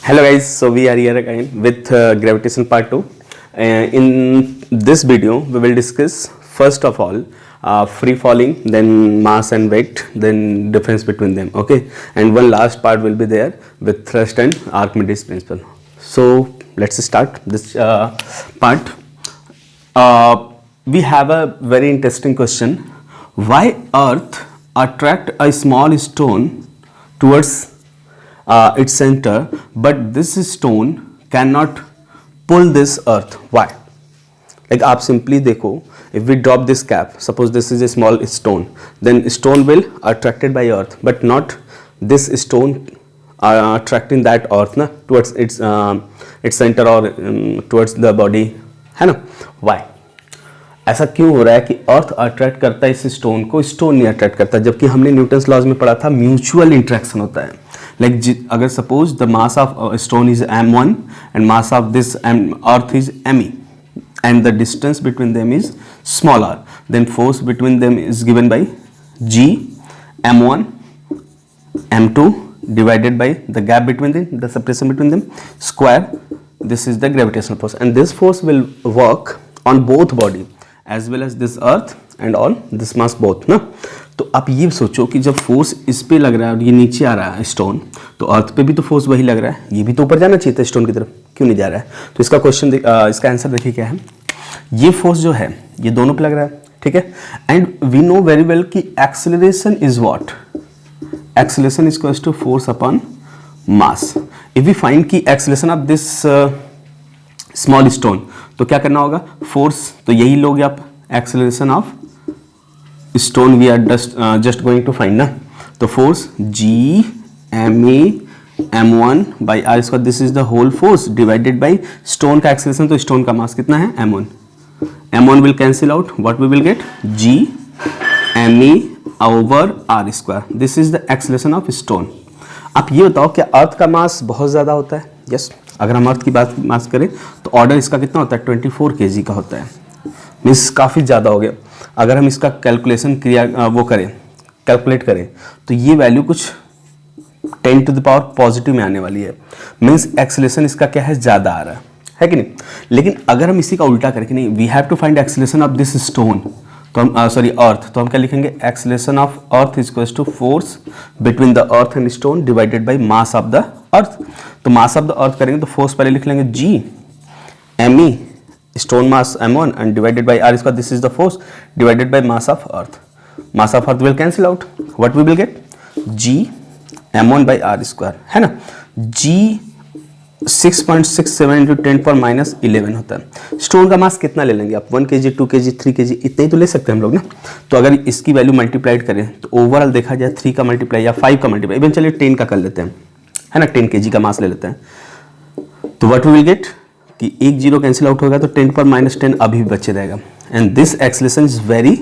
Hello guys, so we are here again with gravitation part 2. In this video we will discuss first of all free falling, then mass and weight, then difference between them, okay, and one last part will be there with thrust and Archimedes principle. So let's start this part. We have a very interesting question: why earth attract a small stone towards its center, but this stone cannot pull this earth? Why? Like आप simply देखो, if we drop this cap, suppose this is a small stone, then stone will attracted by earth, but not this stone attracting that earth ना towards its center or towards the body, है ना? Why? ऐसा क्यों हो रहा है कि earth attract करता है इस स्टोन को, स्टोन नहीं अट्रैक्ट करता, जबकि हमने न्यूटन्स लॉज में पढ़ा था म्यूचुअल इंट्रैक्शन होता है. लाइक अगर suppose the mass of stone is m1 and mass of this earth is me and the distance between them is small r, then force between them is given by g m1 m2 divided by the gap between them, the separation between them, square. This is the gravitational force, and this force will work on both body as well as this earth and on this mass both ना. तो आप ये सोचो कि जब force इस पे लग रहा है और ये नीचे आ रहा है स्टोन, तो अर्थ पे भी तो फोर्स वही लग रहा है, ये भी तो ऊपर जाना चाहिए था स्टोन की तरफ, क्यों नहीं जा रहा है? तो इसका क्वेश्चन इसका आंसर देखिए क्या है. ये फोर्स जो है ये दोनों पे लग रहा है, ठीक है, and we know very well कि acceleration is what, acceleration is equals to force upon mass. If we find कि acceleration of this small stone, तो क्या करना होगा? फोर्स तो यही लोगे आप, acceleration of stone we are just going to find ना. तो force G M E m1 by are square, this is the whole force divided by stone का एक्सेलरेशन, तो स्टोन का मास कितना है? m1. m1 will cancel out, what we will get? g me over r square. This is the acceleration of stone. आप ये बताओ क्या अर्थ का मास बहुत ज़्यादा होता है? यस. अगर हम अर्थ की बात मास करें तो ऑर्डर इसका कितना होता है? 24 kg का होता है, मीन्स काफ़ी ज़्यादा हो गया. अगर हम इसका कैलकुलेशन वो करें, कैलकुलेट करें, तो ये वैल्यू कुछ 10 टू द पावर पॉजिटिव में आने वाली है. मीन्स एक्सेलरेशन इसका क्या है? ज़्यादा आ रहा है कि नहीं? लेकिन अगर हम इसी का उल्टा करके, नहीं, we have to find acceleration of this stone, तो हम सॉरी अर्थ, तो हम क्या लिखेंगे? Acceleration of earth is equals to force between the earth and stone divided by mass of the earth. तो मास ऑफ द अर्थ करेंगे तो force पहले लिख लेंगे G M E stone mass m1 and divided by r square, this is the force divided by mass of earth. Mass of earth will cancel out, what we will get? G m1 by are square, है ना. g 6.67 into 10⁻11 होता है. Stone का मास कितना ले लेंगे आप? 1 kg, 2 kg, 3 kg, इतने ही तो ले सकते हैं हम लोग ना. तो अगर इसकी वैल्यू मल्टीप्लाइड करें तो ओवरऑल देखा जाए 3 का मल्टीप्लाई या 5 का मल्टीप्लाई, इवन चलिए 10 का कर लेते हैं, है ना, 10 kg का मास ले लेते हैं. तो व्हाट वी विल गेट कि एक जीरो कैंसिल आउट होगा तो 10⁻10 अभी भी बचे रहेगा. And this acceleration is very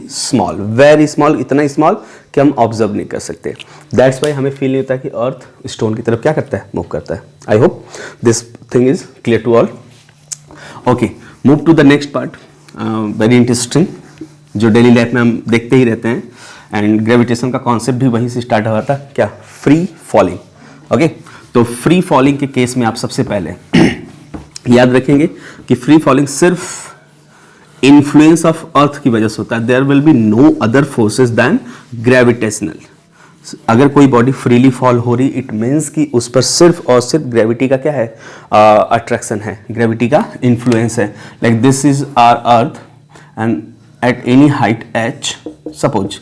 small, इतना स्मॉल कि हम ऑब्जर्व नहीं कर सकते. दैट्स वाई हमें फील नहीं होता कि अर्थ स्टोन की तरफ क्या करता है? मूव करता है. I hope this thing is clear to all. Okay, move to the next part, very interesting, जो डेली लाइफ में हम देखते ही रहते हैं. एंड ग्रेविटेशन का कॉन्सेप्ट भी वहीं से स्टार्ट हुआ था, क्या? Free falling. ओके, तो फ्री फॉलिंग के केस में आप सबसे पहले याद रखेंगे कि फ्री फॉलिंग सिर्फ इन्फ्लुएंस ऑफ अर्थ की वजह से होता है. There will be no other forces then gravitational. अगर कोई बॉडी फ्रीली फॉल हो रही, इट मीन्स कि उस पर सिर्फ और सिर्फ ग्रेविटी का क्या है? अट्रैक्शन है, ग्रेविटी का इन्फ्लुएंस है. Like this is our earth and at any height h, suppose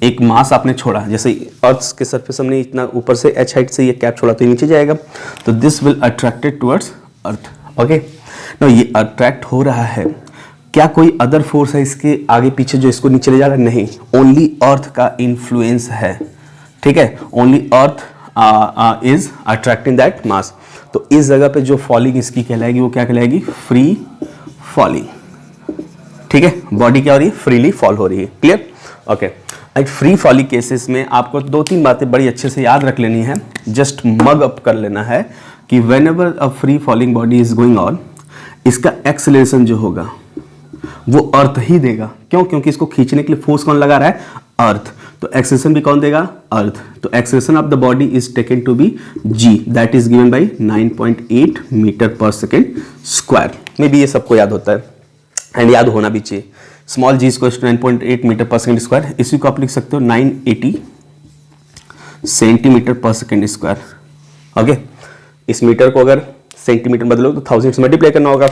एक मास आपने छोड़ा, जैसे अर्थ के सरफेस हमने इतना ऊपर से h हाइट से ये कैप छोड़ा तो नीचे जाएगा, तो this will attracted towards earth. Okay, no ये अट्रैक्ट हो रहा है, क्या कोई अदर फोर्स है इसके आगे पीछे जो इसको नीचे ले जा रहा है? नहीं, ओनली अर्थ का इन्फ्लुएंस है, ठीक है. Only earth is attracting that mass. तो इस जगह पे जो फॉलिंग इसकी कहलाएगी वो क्या कहलाएगी? फ्री फॉलिंग, ठीक है. बॉडी क्या हो रही है? फ्रीली फॉल हो रही है. Clear? Okay, free falling cases में आपको 2-3 बातें बड़ी अच्छे से याद रख लेनी है, जस्ट मग अप कर लेना है कि when ever a free falling body is going on, इसका एक्सेलरेशन जो होगा वो अर्थ ही देगा. क्यों? क्योंकि इसको खींचने के लिए फोर्स कौन लगा रहा है? अर्थ. तो तो एक्सेलेरेशन भी कौन देगा? अर्थ। तो acceleration of the body is taken to be g, that is given by 9.8 metre per second square. May be ये सबको याद होता है एंड याद होना भी चाहिए। Small g equals to 9.8 metre per second square. इसी को आप लिख सकते हो 980 centimetre per second square. Okay, इस मीटर को अगर सेंटीमीटर बदलो तो 1000 से मल्टीप्लाई करना होगा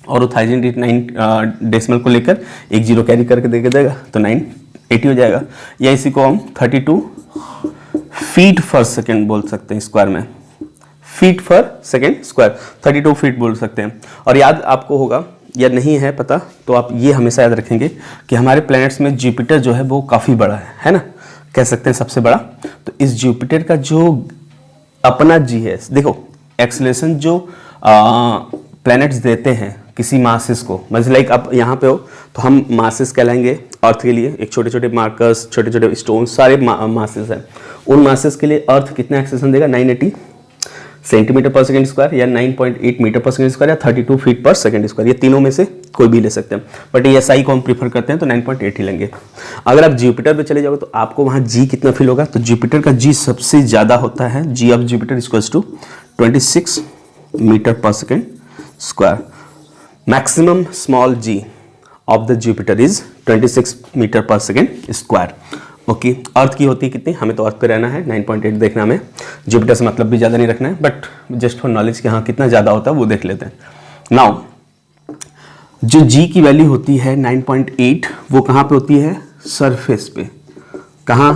और वो 1009 डेसिमल को लेकर एक जीरो कैरी करके देके देगा तो 980 हो जाएगा। या इसी को हम 32 फीट पर सेकेंड बोल सकते हैं स्क्वायर में, फीट पर सेकेंड स्क्वायर 32 फीट बोल सकते हैं। और याद आपको होगा या नहीं है पता तो आप ये हमेशा याद रखेंगे कि हमारे प्लैनेट्स में जुपिटर जो है वो काफ़ी बड़ा है ना, कह सकते हैं सबसे बड़ा। तो इस जुपिटर का जो अपना जी है, देखो एक्सेलेरेशन जो प्लैनेट्स देते हैं किसी मासेस को, मतलब लाइक आप यहाँ पे हो तो हम मासेस कहलाएंगे अर्थ के लिए। एक छोटे छोटे मार्कर्स, छोटे छोटे स्टोन, सारे मासेस हैं। उन मासेस के लिए अर्थ कितना एक्सेलेरेशन देगा? 980 सेंटीमीटर पर सेकेंड स्क्वायर या 9.8 मीटर पर सेकेंड स्क्वायर या 32 फीट पर सेकेंड स्क्वायर। ये तीनों में से कोई भी ले सकते हैं, बट ये SI को हम प्रीफर करते हैं तो 9.8 ही लेंगे। अगर आप जुपिटर पे चले जाओगे तो आपको वहाँ G कितना फील होगा? तो जुपिटर का G सबसे ज़्यादा होता है। G of Jupiter equals to 26 metre per second square. Maximum small g of the Jupiter is 26 metre per second square. Okay, earth की होती है कितनी? हमें तो अर्थ पे रहना है, 9.8 देखना हमें, जुपिटर से मतलब भी ज़्यादा नहीं रखना है, बट जस्ट फॉर नॉलेज कि हाँ कितना ज़्यादा होता है वो देख लेते हैं। नाउ जो g की वैल्यू होती है 9.8 वो कहाँ पे होती है? सरफेस पे। कहाँ?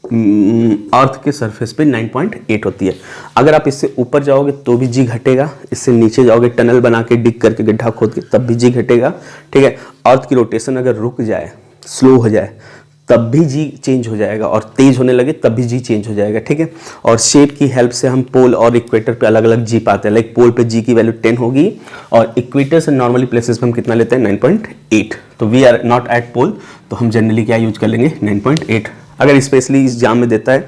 अर्थ के सरफेस पे 9.8 होती है। अगर आप इससे ऊपर जाओगे तो भी जी घटेगा, इससे नीचे जाओगे टनल बना के डिग करके गड्ढा खोद के तब भी जी घटेगा। ठीक है, अर्थ की रोटेशन अगर रुक जाए, स्लो हो जाए तब भी जी चेंज हो जाएगा और तेज होने लगे तब भी जी चेंज हो जाएगा। ठीक है, और शेप की हेल्प से हम पोल और इक्वेटर पे अलग अलग जी पाते हैं। लाइक पोल पे जी की वैल्यू 10 होगी और इक्वेटर से नॉर्मली प्लेसेस पे हम कितना लेते हैं? 9.8। तो वी आर नॉट एट पोल तो हम जनरली क्या यूज कर लेंगे? 9.8। अगर स्पेशली इस एग्जाम में देता है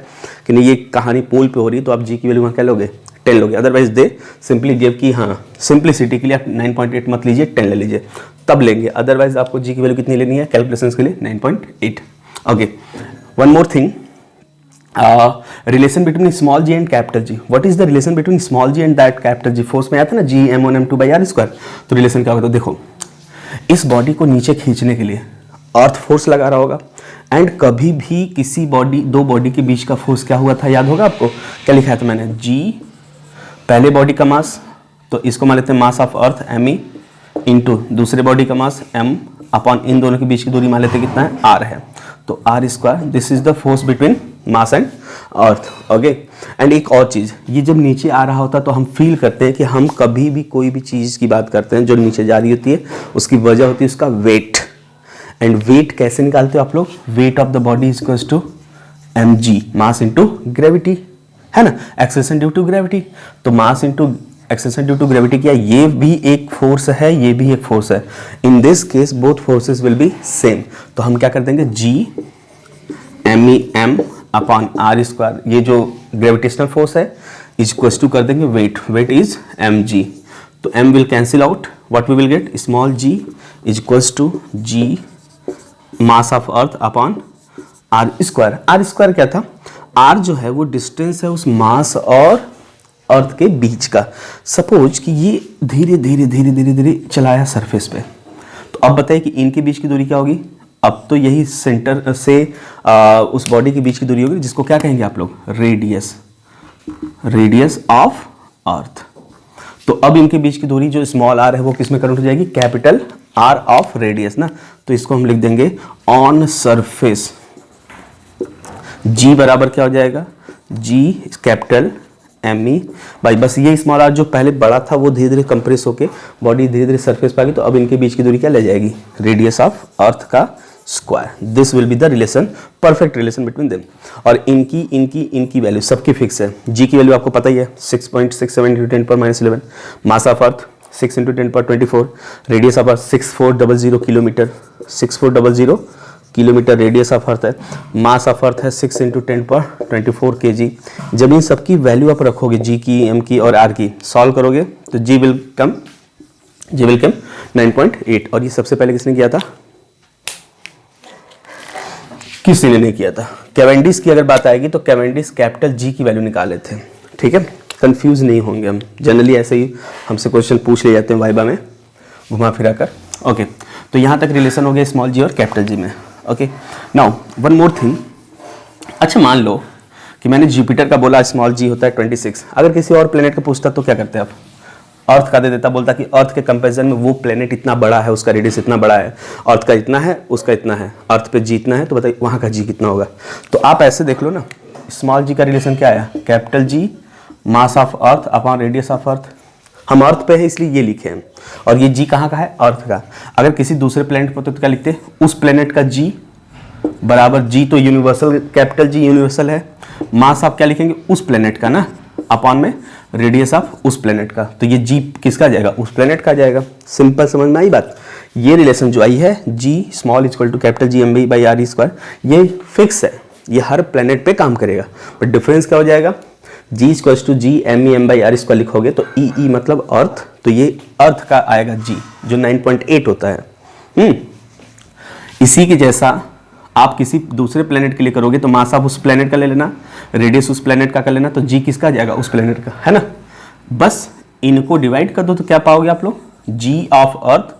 कि नहीं ये कहानी पोल पे हो रही है तो आप जी की वैल्यू वहाँ क्या लोगे? 10 लोगे। अदरवाइज दे सिंपली गिव कि हाँ सिंप्लिसिटी के लिए आप 9.8 मत लीजिए, 10 ले लीजिए तब लेंगे। अदरवाइज आपको जी की वैल्यू कितनी लेनी है कैलकुलेशंस के लिए? 9.8। Okay, one more thing, relation between small G and capital G. What is the relation between small G and that capital G? Force में आता है ना G m1m2/r स्क्वायर। तो रिलेशन क्या होगा? तो देखो इस बॉडी को नीचे खींचने के लिए अर्थ फोर्स लगा रहा होगा एंड कभी भी किसी बॉडी, दो बॉडी के बीच का फोर्स क्या हुआ था? याद होगा आपको? क्या लिखा है था मैंने? G पहले बॉडी का मास, तो इसको मान लेते हैं मास ऑफ अर्थ me इंटू दूसरे बॉडी का मास m अपॉन इन दोनों के बीच की दूरी मान लेते हैं कितना है? r है। तो r square, this is the force between mass and earth. Okay, and एक और चीज, ये जब नीचे आ रहा होता तो हम फील करते हैं कि हम कभी भी कोई भी चीज की बात करते हैं जो नीचे जा रही होती है उसकी वजह होती है उसका वेट। एंड वेट कैसे निकालते हो आप लोग? Weight of the body is equals to mg, mass into gravity, है ना, एक्सेलेरेशन ड्यू टू ग्रेविटी। तो mass into acceleration due to gravity किया, ये भी एक फोर्स है, ये भी एक फोर्स है। In this case both forces will be same. तो हम क्या कर देंगे? G m upon r square, ये जो ग्रेविटेशनल फोर्स है इज इक्वल टू कर देंगे वेट, वेट इज mg। तो m will cancel out, what we will get? Small g is equal to g mass of earth upon r square. r square क्या था? r जो है वो distance है उस मास और अर्थ के बीच का। सपोज कि ये धीरे धीरे धीरे धीरे धीरे चलाया सरफेस पे, तो अब बताइए कि इनके बीच की दूरी क्या होगी? अब तो यही सेंटर से उस बॉडी के बीच की दूरी होगी जिसको क्या कहेंगे आप लोग? रेडियस, रेडियस ऑफ अर्थ। तो अब इनके बीच की दूरी जो स्मॉल r है वो किस में कन्वर्ट हो जाएगी? कैपिटल R ऑफ रेडियस ना। तो इसको हम लिख देंगे ऑन सरफेस। G बराबर क्या हो जाएगा? G कैपिटल me भाई, बस ये स्मॉल r जो पहले बड़ा था वो धीरे धीरे कंप्रेस होके बॉडी धीरे धीरे सरफेस पे आ गई, तो अब इनके बीच की दूरी क्या ले जाएगी? रेडियस ऑफ अर्थ का square. This will be the relation, perfect relation between them. और इनकी वैल्यू सबकी फिक्स है। G की वैल्यू आपको पता ही है 6.67 × 10⁻11, mass of earth 6 × 10⁻24, radius of earth 6400 kilometre, 6400 kilometre radius of earth है। मास ऑफ अर्थ है 6 × 10⁻24 kg। जब इन सबकी वैल्यू आप रखोगे G की, M की और R की, सॉल्व करोगे तो G विल कम 9.8। और ये सबसे पहले किसने किया था? किसी ने नहीं किया था। कैवेंडिश की अगर बात आएगी तो कैवेंडिश कैपिटल जी की वैल्यू निकाले थे, ठीक है, कंफ्यूज नहीं होंगे हम, जनरली ऐसे ही हमसे क्वेश्चन पूछ ले जाते हैं वाइबा में घुमा फिरा कर। ओके, तो यहाँ तक रिलेशन हो गया स्मॉल जी और कैपिटल जी में। Okay, now one more thing. अच्छा, मान लो कि मैंने जुपिटर का बोला स्मॉल जी होता है 26, अगर किसी और प्लेनेट का पूछता तो क्या करते आप? अर्थ का दे देता, बोलता कि अर्थ के कंपैरिजन में वो प्लेनेट इतना बड़ा है, उसका रेडियस इतना बड़ा है, अर्थ का इतना है, उसका इतना है, अर्थ पे जी इतना है, तो बताइए वहाँ का जी कितना होगा। तो आप ऐसे देख लो ना, स्मॉल जी का रिलेशन क्या आया? Capital G mass of earth upon radius of अर्थ। हम अर्थ पे है इसलिए ये लिखे हैं, और ये जी कहाँ का है? अर्थ का। अगर किसी दूसरे प्लेनेट पर तो क्या लिखते हैं? उस प्लेनेट का जी बराबर जी तो यूनिवर्सल, कैपिटल जी यूनिवर्सल है, मास आप क्या लिखेंगे? उस प्लेनेट का ना, अपॉन में रेडियस ऑफ उस प्लेनेट का। तो ये जी किसका जाएगा? उस प्लेनेट का जाएगा। सिंपल, समझ में आई बात? ये रिलेशन जो आई है G small equal to capital G M by are square, ये फिक्स है, ये हर प्लेनेट पे काम करेगा। बट डिफरेंस क्या हो जाएगा? G equals to G M E M by are square लिखोगे तो ई मतलब अर्थ, तो ये अर्थ का आएगा जी जो 9.8 होता है। इसी के जैसा आप किसी दूसरे प्लेनेट के लिए करोगे तो मास आप उस प्लेनेट का ले लेना, रेडियस उस प्लेनेट का कर लेना, तो जी किसका जाएगा? उस प्लेनेट का, है ना। बस इनको डिवाइड कर दो तो क्या पाओगे आप लोग? G of earth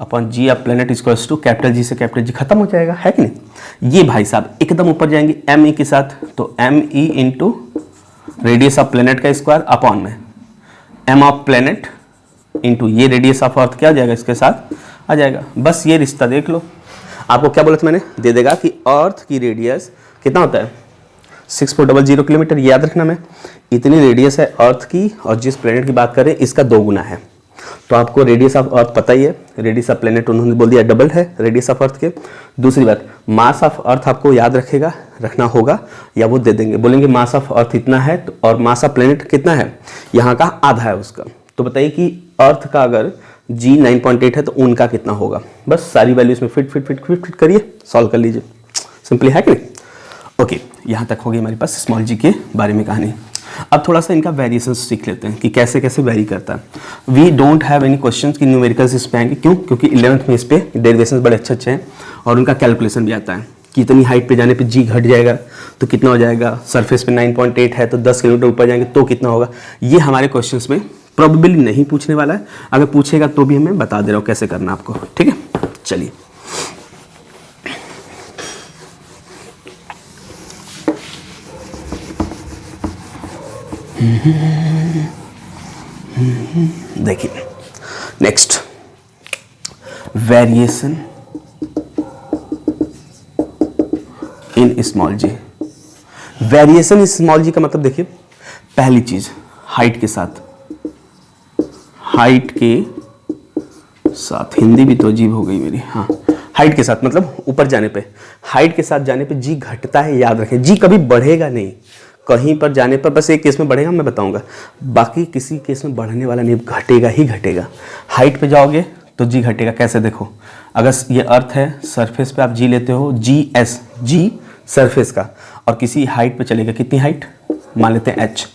upon G of planet equals to capital G से कैपिटल जी खत्म हो जाएगा, है कि नहीं। ये भाई साहब एकदम ऊपर जाएंगे एम ई के साथ, तो M E into radius of planet का स्क्वायर अपॉन में एम ऑफ प्लेनेट इंटू ये रेडियस ऑफ अर्थ क्या आ जाएगा? इसके साथ आ जाएगा। बस ये रिश्ता देख लो। आपको क्या बोला था मैंने? दे देगा कि अर्थ की रेडियस कितना होता है? 6400 किलोमीटर। याद रखना, मैं इतनी रेडियस है अर्थ की, और जिस प्लेनेट की बात करें इसका 2 गुना है। तो आपको रेडियस ऑफ अर्थ पता ही है, रेडियस ऑफ प्लेनेट उन्होंने बोल दिया डबल है रेडियस ऑफ अर्थ के। दूसरी बात, मास ऑफ अर्थ आपको याद रखना होगा, या वो दे देंगे, बोलेंगे मास ऑफ अर्थ इतना है तो, और मास ऑफ प्लेनेट कितना है? यहाँ का आधा है उसका। तो बताइए कि अर्थ का अगर जी 9.8 है तो उनका कितना होगा? बस सारी वैल्यू इसमें फिट करिए, सॉल्व कर लीजिए, सिंपली, है कि नहीं। ओके, यहाँ तक हो गई हमारे पास स्मॉल जी के बारे में कहानी। अब थोड़ा सा इनका वेरिएशन सीख लेते हैं कि कैसे कैसे वेरी करता है। We don't have any questions कि न्यूमेरिकल्स इस पे आएंगे, क्यों? क्योंकि 11th में इस पे डेरिवेशंस बड़े अच्छे हैं और उनका कैलकुलेशन भी आता है कि इतनी हाइट पे जाने पे जी घट जाएगा तो कितना हो जाएगा, सरफेस पे 9.8 है तो 10 किलोमीटर ऊपर जाएंगे तो कितना होगा। ये हमारे क्वेश्चंस में प्रोबेबली नहीं पूछने वाला है, अगर पूछेगा तो भी हमें बता दे रहा हूँ कैसे करना आपको, ठीक है। चलिए, देखिए next, variation in small G. Variation in small G का मतलब देखिए, पहली चीज हाइट के साथ, हाइट के साथ, हिंदी भी तो अजीब हो गई मेरी, हाँ, हाइट के साथ मतलब ऊपर जाने पे, हाइट के साथ जाने पे जी घटता है, याद रखें। जी कभी बढ़ेगा नहीं, कहीं पर जाने पर बस एक केस में बढ़ेगा, मैं बताऊंगा, बाकी किसी केस में बढ़ने वाला नहीं, घटेगा ही घटेगा। हाइट पे जाओगे तो जी घटेगा, कैसे देखो, अगर ये अर्थ है, सरफेस पे आप जी लेते हो, जी एस, जी सरफेस का, और किसी हाइट पे चलेगा, कितनी हाइट मान लेते हैं एच,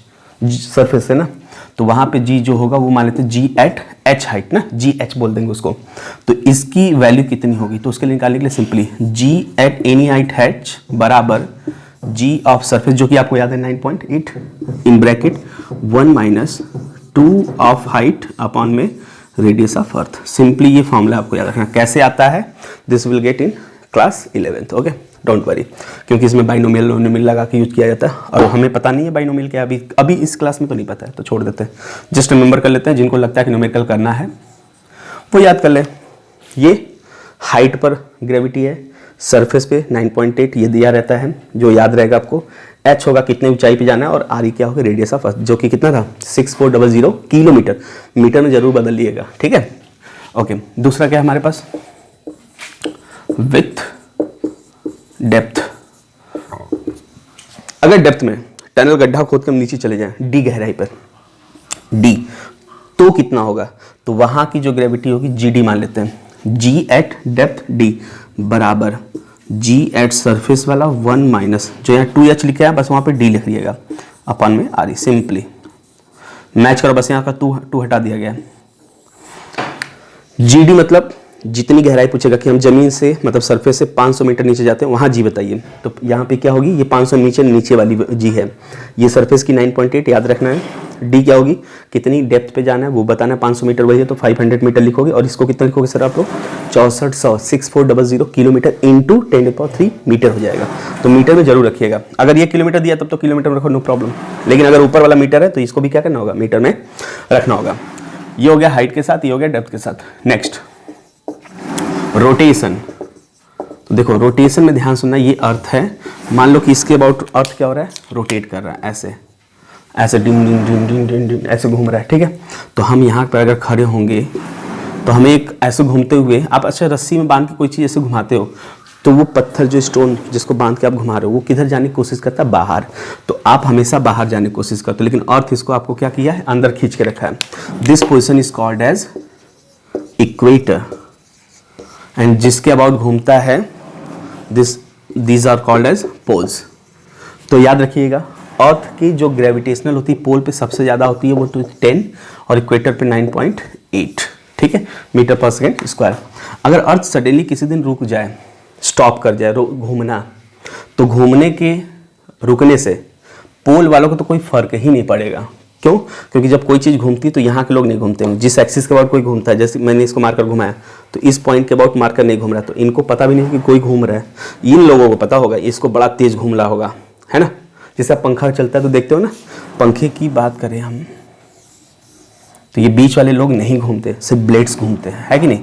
सरफेस है ना, तो वहां पे जी जो होगा वो मान लेते हैं जी एट एच हाइट ना, जी एच बोल देंगे उसको। तो इसकी वैल्यू कितनी होगी, तो उसके लिए निकालने के लिए simply g at any height h बराबर जी ऑफ सरफेस, जो कि आपको याद है 9.8 in bracket 1 minus 2 of height upon में रेडियस ऑफ अर्थ। सिंपली ये फॉर्मूला आपको याद रखना, कैसे आता है, this will get in class 11th, okay, don't worry, क्योंकि इसमें बाइनोमियल नोमियल लगा के यूज किया जाता है, और हमें पता नहीं है बाइनोमियल क्या, अभी इस क्लास में तो नहीं पता है, तो छोड़ देते हैं, जस्ट रिमेंबर कर लेते हैं। जिनको लगता है कि न्यूमेरिकल करना है वो याद कर ले। ये हाइट पर ग्रेविटी है, सरफेस पे 9.8 ये दिया रहता है, जो याद रहेगा आपको। एच होगा कितने ऊंचाई पे जाना है, और आर क्या होगा, रेडियस ऑफ अर्थ, जो कि कितना था 6400 किलोमीटर, मीटर में जरूर बदल लिएगा, ठीक है। ओके, दूसरा क्या है हमारे पास, विथ डेप्थ। अगर डेप्थ में टनल गड्ढा खोद के हम नीचे चले जाएं डी गहराई पर, डी, तो कितना होगा, तो वहां की जो ग्रेविटी होगी जी डी मान लेते हैं, जी एट डेप्थ डी बराबर जी एट सरफेस वाला 1 माइनस, जो यहाँ 2h लिखा है बस वहां पे डी लिख लिएगा, अपन में आ रही, सिंपली मैच करो, बस यहाँ का टू हटा दिया गया। जी डी मतलब जितनी गहराई पूछेगा कि हम जमीन से मतलब सरफेस से 500 मीटर नीचे जाते हैं वहाँ जी बताइए, तो यहाँ पे क्या होगी, ये 500 नीचे वाली जी है, ये सरफेस की 9.8 याद रखना है। डी क्या होगी, कितनी डेप्थ पे जाना है वो बताना है, 500 मीटर वही है तो 500 मीटर लिखोगे। और इसको कितना लिखोगे सर आप लोग, 6400 6400 किलोमीटर इंटू 10³ मीटर हो जाएगा। तो मीटर में जरूर रखिएगा, अगर ये किलोमीटर दिया तब तो किलोमीटर में रखो, नो प्रॉब्लम। लेकिन अगर ऊपर वाला मीटर है तो इसको भी क्या करना होगा, मीटर में रखना होगा। ये हो गया हाइट के साथ, ये हो गया डेप्थ के साथ। Next rotation. तो देखो रोटेशन में ध्यान सुनना, ये अर्थ है, मान लो कि इसके अबाउट अर्थ क्या हो रहा है, रोटेट कर रहा है, ऐसे ऐसे dim dim dim dim dim dim ऐसे घूम रहा है, ठीक है। तो हम यहाँ पर अगर खड़े होंगे तो हमें एक ऐसे घूमते हुए, आप अच्छा रस्सी में बांध के कोई चीज़ ऐसे घुमाते हो तो वो पत्थर जो स्टोन जिसको बांध के आप घुमा रहे हो वो किधर जाने की कोशिश करता है, बाहर। तो आप हमेशा बाहर जाने की कोशिश करते हो, लेकिन अर्थ इसको आपको क्या किया है, अंदर खींच के रखा है। This position is called as equator, and जिसके अबाउट घूमता है these are called as poles. तो याद रखिएगा, अर्थ की जो ग्रेविटेशनल होती है पोल पे सबसे ज़्यादा होती है वो तो 10 और इक्वेटर पे 9.8, ठीक है, मीटर पर सेकेंड स्क्वायर। अगर अर्थ सडनली किसी दिन रुक जाए, स्टॉप कर जाए घूमना, तो घूमने के रुकने से पोल वालों को तो कोई फर्क ही नहीं पड़ेगा। क्यों? क्योंकि जब कोई चीज़ घूमती है तो यहाँ के लोग नहीं घूमते हैं, जिस एक्सिस के अबाउट कोई घूमता है, जैसे मैंने इसको मारकर घुमाया तो इस पॉइंट के अबाउट मारकर नहीं घूम रहा, तो इनको पता भी नहीं कि कोई घूम रहा है। इन लोगों को पता होगा इसको बड़ा तेज घूम रहा होगा, है ना। जैसे पंखा चलता है तो देखते हो ना, पंखे की बात करें हम तो ये बीच वाले लोग नहीं घूमते, सिर्फ ब्लेड्स घूमते हैं, है कि नहीं।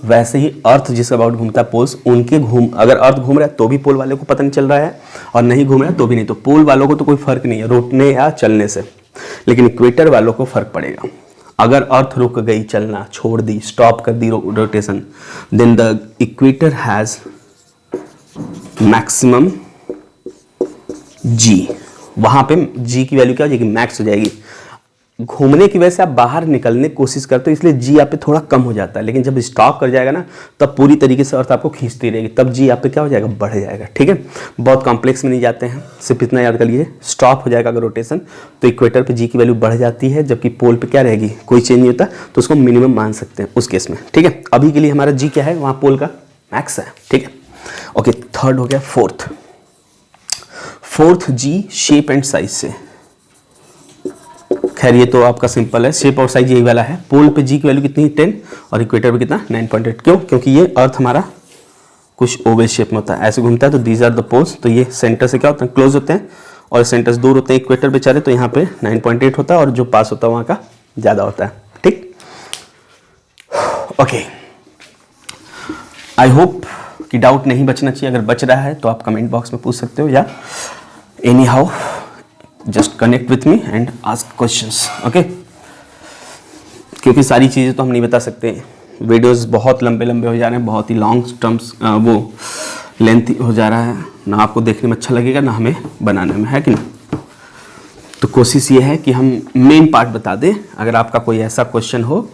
वैसे ही अर्थ जिस अबाउट घूमता है पोल्स उनके अगर अर्थ घूम रहा है तो भी पोल वाले को पता नहीं चल रहा है, और नहीं घूम रहा है तो भी नहीं। तो पोल वालों को तो कोई फर्क नहीं है रोकने या चलने से, लेकिन इक्वेटर वालों को फर्क पड़ेगा। अगर अर्थ रुक गई चलना, छोड़ दी, स्टॉप कर दी rotation, then the equator has maximum G. वहां पे जी की वैल्यू क्या हो जाएगी, मैक्स हो जाएगी। घूमने की वजह से आप बाहर निकलने की कोशिश करते हो, इसलिए जी आप पे थोड़ा कम हो जाता है, लेकिन जब स्टॉप कर जाएगा ना तब पूरी तरीके से अर्थ आपको खींचती रहेगी, तब जी आप पे क्या हो जाएगा, बढ़ जाएगा, ठीक है। बहुत कॉम्प्लेक्स में नहीं जाते हैं, सिर्फ इतना याद कर लीजिए, स्टॉप हो जाएगा अगर रोटेशन तो इक्वेटर पे जी की वैल्यू बढ़ जाती है, जबकि पोल पे क्या रहेगी, कोई चेंज नहीं होता, तो उसको मिनिमम मान सकते हैं उस केस में, ठीक है। अभी के लिए हमारा जी क्या है, वहाँ पोल का मैक्स है, ठीक है। ओके, थर्ड हो गया fourth g shape and size से। खैर ये तो आपका सिंपल है, शेप और साइज यही वाला है। पोल पे जी की वैल्यू कितनी, 10, और इक्वेटर पे कितना, 9.8। क्यों? क्योंकि ये अर्थ हमारा कुछ ओवल शेप में होता है, ऐसे घूमता है, तो दीज आर द पोल्स। तो ये सेंटर से क्या होता है, क्लोज होते हैं, और सेंटर से दूर होते हैं इक्वेटर बेचारे, तो यहाँ पे 9.8 होता है, और जो पास होता है वहाँ का ज़्यादा होता है, ठीक। ओके, आई होप कि डाउट नहीं बचना चाहिए। अगर बच रहा है तो आप कमेंट बॉक्स में पूछ सकते हो, या any how just connect with me and ask questions, okay. क्योंकि सारी चीज़ें तो हम नहीं बता सकते, वीडियोस बहुत लंबे लंबे हो जा रहे हैं, बहुत ही लॉन्ग टर्म्स वो लेंथ हो जा रहा है, ना आपको देखने में अच्छा लगेगा ना हमें बनाने में, है कि नहीं। तो कोशिश ये है कि हम मेन पार्ट बता दें। अगर आपका कोई ऐसा क्वेश्चन हो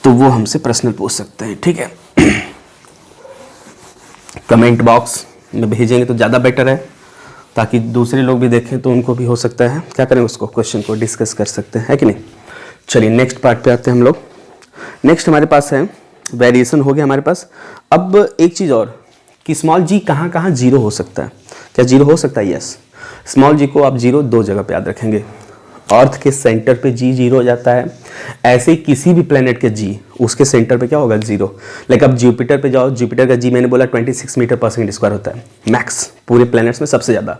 तो वो हमसे पर्सनल पूछ सकते हैं, ठीक है। कमेंट बॉक्स में भेजेंगे तो ज़्यादा बेटर है, ताकि दूसरे लोग भी देखें तो उनको भी हो सकता है क्या करें, उसको क्वेश्चन को डिस्कस कर सकते हैं, है कि नहीं। चलिए नेक्स्ट पार्ट पे आते हैं हम लोग। नेक्स्ट हमारे पास है वेरिएशन हो गया हमारे पास। अब एक चीज़ और कि स्मॉल जी कहाँ कहाँ जीरो हो सकता है। क्या जीरो हो सकता है? यस। स्मॉल जी को आप जीरो दो जगह पे याद रखेंगे। अर्थ के सेंटर पे जी जीरो हो जाता है, ऐसे ही किसी भी प्लेनेट के जी उसके सेंटर पे क्या होगा, जीरो। लाइक अब जुपिटर पे जाओ, जुपिटर का जी मैंने बोला 26 मीटर पर सेकंड स्क्वायर होता है, मैक्स पूरे प्लैनेट्स में सबसे ज़्यादा।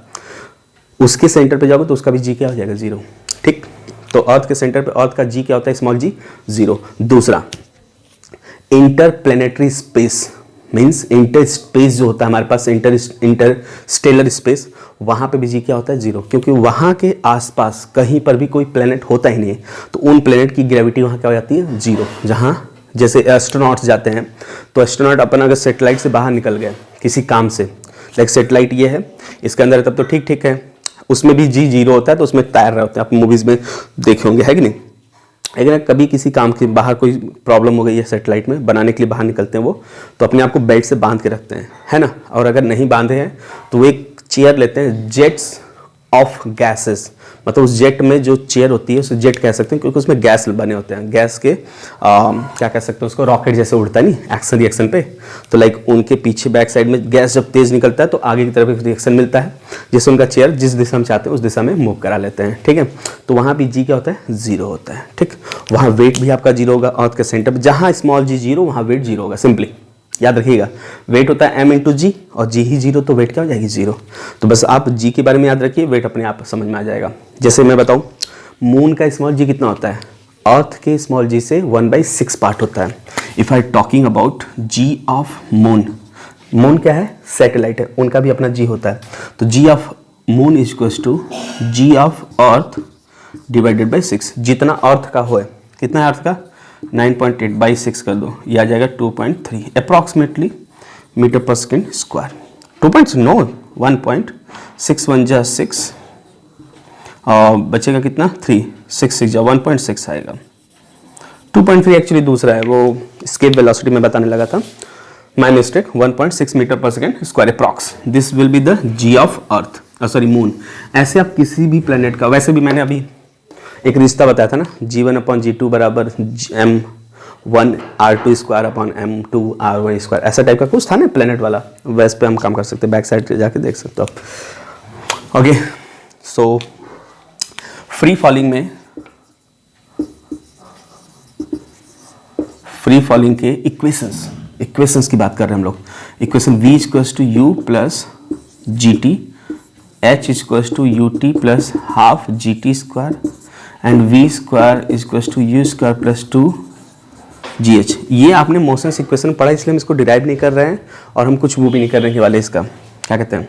उसके सेंटर पे जाओगे तो उसका भी जी क्या हो जाएगा, जीरो, ठीक। तो अर्थ के सेंटर पे अर्थ का जी क्या होता है, स्मॉल जी, जीरो। दूसरा, inter planetary space means inter space जो होता है हमारे पास, इंटर स्टेलर स्पेस, वहाँ पे भी जी क्या होता है, जीरो। क्योंकि वहाँ के आसपास कहीं पर भी कोई प्लेनेट होता ही नहीं है, तो उन प्लेनेट की ग्रेविटी वहाँ क्या हो जाती है, जीरो। जहाँ जैसे एस्ट्रोनॉट्स जाते हैं तो एस्ट्रोनॉट अपन अगर सेटेलाइट से बाहर निकल गए किसी काम से, लाइक सेटेलाइट ये है इसके अंदर, तब तो ठीक ठीक है, उसमें भी जी जीरो होता है, तो उसमें तैर रहे होते हैं, आप मूवीज़ में देखे होंगे, है कि नहीं। अगर कभी किसी काम के बाहर कोई प्रॉब्लम हो गई है सेटेलाइट में, बनाने के लिए बाहर निकलते हैं वो, तो अपने आप को बेल्ट से बांध के रखते हैं, है ना। और अगर नहीं बांधे हैं तो वो एक चेयर लेते हैं, जेट्स ऑफ गैसेस, मतलब उस जेट में जो चेयर होती है उसे जेट कह सकते हैं क्योंकि उसमें गैस बने होते हैं, गैस के क्या कह सकते हैं उसको, रॉकेट जैसे उड़ता है नहीं एक्शन रिएक्शन पे, तो लाइक उनके पीछे बैक साइड में गैस जब तेज निकलता है तो आगे की तरफ एक रिएक्शन मिलता है जिससे उनका चेयर जिस दिशा में चाहते हैं उस दिशा में मूव करा लेते हैं, ठीक है। तो वहाँ भी जी क्या होता है, जीरो होता है, ठीक। वहाँ वेट भी आपका जीरो होगा, अर्थ के सेंटर पर जहाँ स्मॉल जी जीरो वहाँ वेट जीरो होगा, सिंपली याद रखिएगा। वेट होता है m इंटू जी और जी ही जीरो, तो वेट क्या हो जाएगी, जीरो। तो बस आप जी के बारे में याद रखिए, वेट अपने आप समझ में आ जाएगा। जैसे मैं बताऊं, मून का स्मॉल जी कितना होता है, अर्थ के स्मॉल जी से 1/6 पार्ट होता है। If I talking about g of moon, moon क्या है, सैटेलाइट है, उनका भी अपना जी होता है। तो G of moon is equal to G of earth divided by 6। जितना अर्थ का हो, कितना है अर्थ का, 9.8 बाई 6 कर दो, ये आ जाएगा 2.3 approximately metre per second square. 1.6 जा 6 और बचेगा कितना 3, 6 जा 1.6 आएगा। 2.3 एक्चुअली दूसरा है, वो स्केप वेलोसिटी में बताने लगा था, my mistake. 1.6 metre per second square approx, this will be the g of earth, sorry moon. ऐसे आप किसी भी प्लेनेट का, वैसे भी मैंने अभी एक रिश्ता बताया था ना, G1/G2 बराबर M1R2 square upon M2R1 square, ऐसा टाइप का कुछ था ना प्लेनेट वाला, वैसे पे हम काम कर सकते हैं, बैक साइड जाके देख सकते हो आप। ओके, सो फ्री फॉलिंग के इक्वेशंस की बात कर रहे हैं हम लोग। Equation V equals to U plus GT, H equals to UT plus half GT square and V square equals to U square plus 2GH। ये आपने मोशन इक्वेशन पढ़ा, इसलिए हम इसको डिराइव नहीं कर रहे हैं और हम कुछ वो भी नहीं करने वाले इसका, क्या कहते हैं,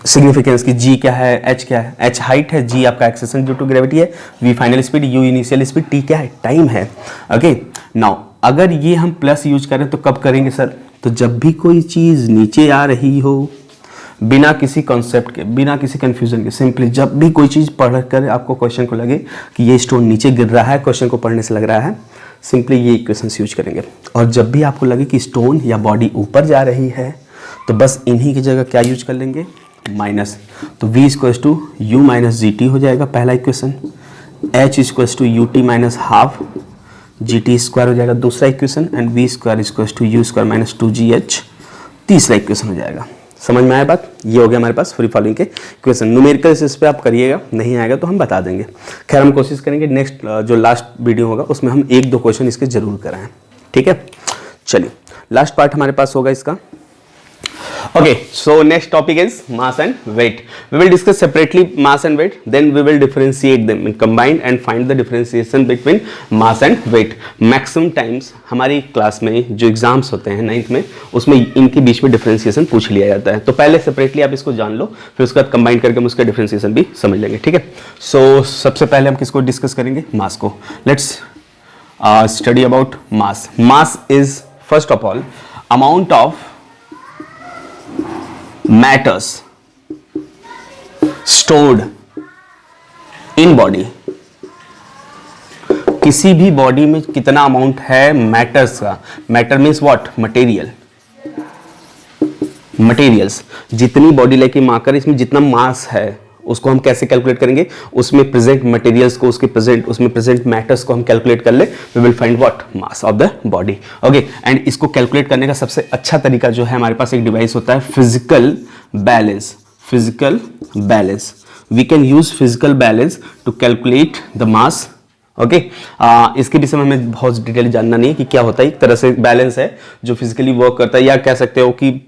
सिग्निफिकेंस की। G क्या है, H क्या है, H हाइट है, G आपका एक्सेलेरेशन ड्यू टू ग्रेविटी है, V final speed, U initial speed, T क्या है, टाइम है। ओके, नाउ अगर ये हम प्लस यूज करें तो कब करेंगे सर, तो जब भी कोई चीज़ नीचे आ रही हो, बिना किसी कॉन्सेप्ट के, बिना किसी कंफ्यूजन के, सिंपली जब भी कोई चीज़ पढ़ कर आपको क्वेश्चन को लगे कि ये स्टोन नीचे गिर रहा है, क्वेश्चन को पढ़ने से लग रहा है, सिंपली ये इक्वेशंस यूज करेंगे। और जब भी आपको लगे कि स्टोन या बॉडी ऊपर जा रही है तो बस इन्हीं की जगह क्या यूज कर लेंगे, माइनस। तो V equals to U minus GT हो जाएगा पहला equation, H equals to UT minus half GT square हो जाएगा दूसरा equation, and V square equals to U square minus 2GH तीसरा इक्वेशन हो जाएगा। समझ में आया बात, ये हो गया हमारे पास फ्री फॉलिंग के क्वेश्चन। न्यूमेरिकल्स इस पे आप करिएगा, नहीं आएगा तो हम बता देंगे। खैर हम कोशिश करेंगे नेक्स्ट जो लास्ट वीडियो होगा उसमें हम 1-2 क्वेश्चन इसके जरूर कराएं, ठीक है। चलिए लास्ट पार्ट हमारे पास होगा इसका। Okay, so next topic is mass and weight. We will discuss separately mass and weight, then we will differentiate them in combined and find the differentiation between mass and weight. Maximum times हमारी class में जो exams होते हैं 9th में, उसमें इनके बीच में differentiation पूछ लिया जाता है। तो पहले सेपरेटली आप इसको जान लो, फिर उसके बाद कंबाइन करके हम उसका डिफरेंशिएशन भी समझ लेंगे, ठीक है। सो सबसे पहले हम किसको डिस्कस करेंगे, मास को। Let's study about mass. Mass is first of all amount of matters stored in body। किसी भी बॉडी में कितना अमाउंट है मैटर्स का, matter means what, material, materials. जितनी बॉडी लेके माकर इसमें जितना मास है उसको हम कैसे कैलकुलेट करेंगे, उसमें प्रेजेंट मटेरियल्स को, उसमें प्रेजेंट मैटर्स को हम कैलकुलेट कर ले, we will find what, mass of the body. Okay, and इसको कैलकुलेट करने का सबसे अच्छा तरीका जो है, हमारे पास एक डिवाइस होता है physical balance. Physical balance, we can use physical balance to calculate the mass. Okay, इसके विषय में हमें बहुत डिटेल जानना नहीं है कि क्या होता है। एक तरह से बैलेंस है जो फिजिकली वर्क करता है, या कह सकते हो कि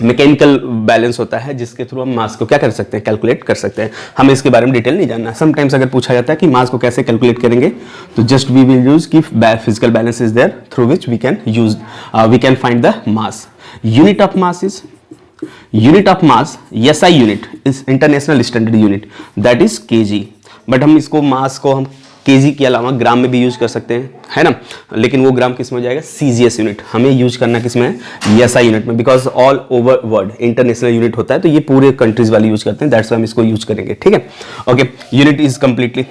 मैकेनिकल बैलेंस होता है जिसके थ्रू हम मास को क्या कर सकते हैं, कैलकुलेट कर सकते हैं। हमें इसके बारे में डिटेल नहीं जानना। समटाइम्स अगर पूछा जाता है कि मास को कैसे कैलकुलेट करेंगे, तो जस्ट वी विल यूज कि physical balance is there through which we can find the mass. Unit of mass is, unit of mass SI unit is international standard unit, that is kg। But हम इसको मास को हम kg के अलावा ग्राम में भी use कर सकते हैं, है ना। लेकिन वो ग्राम किस में हो जाएगा, CGS यूनिट। हमें यूज करना किस में है, SI यूनिट में, because all over world international unit होता है, तो ये पूरे कंट्रीज वाले यूज करते हैं, दैट्स व्हाई हम इसको यूज करेंगे, ठीक है। Okay, unit is completely,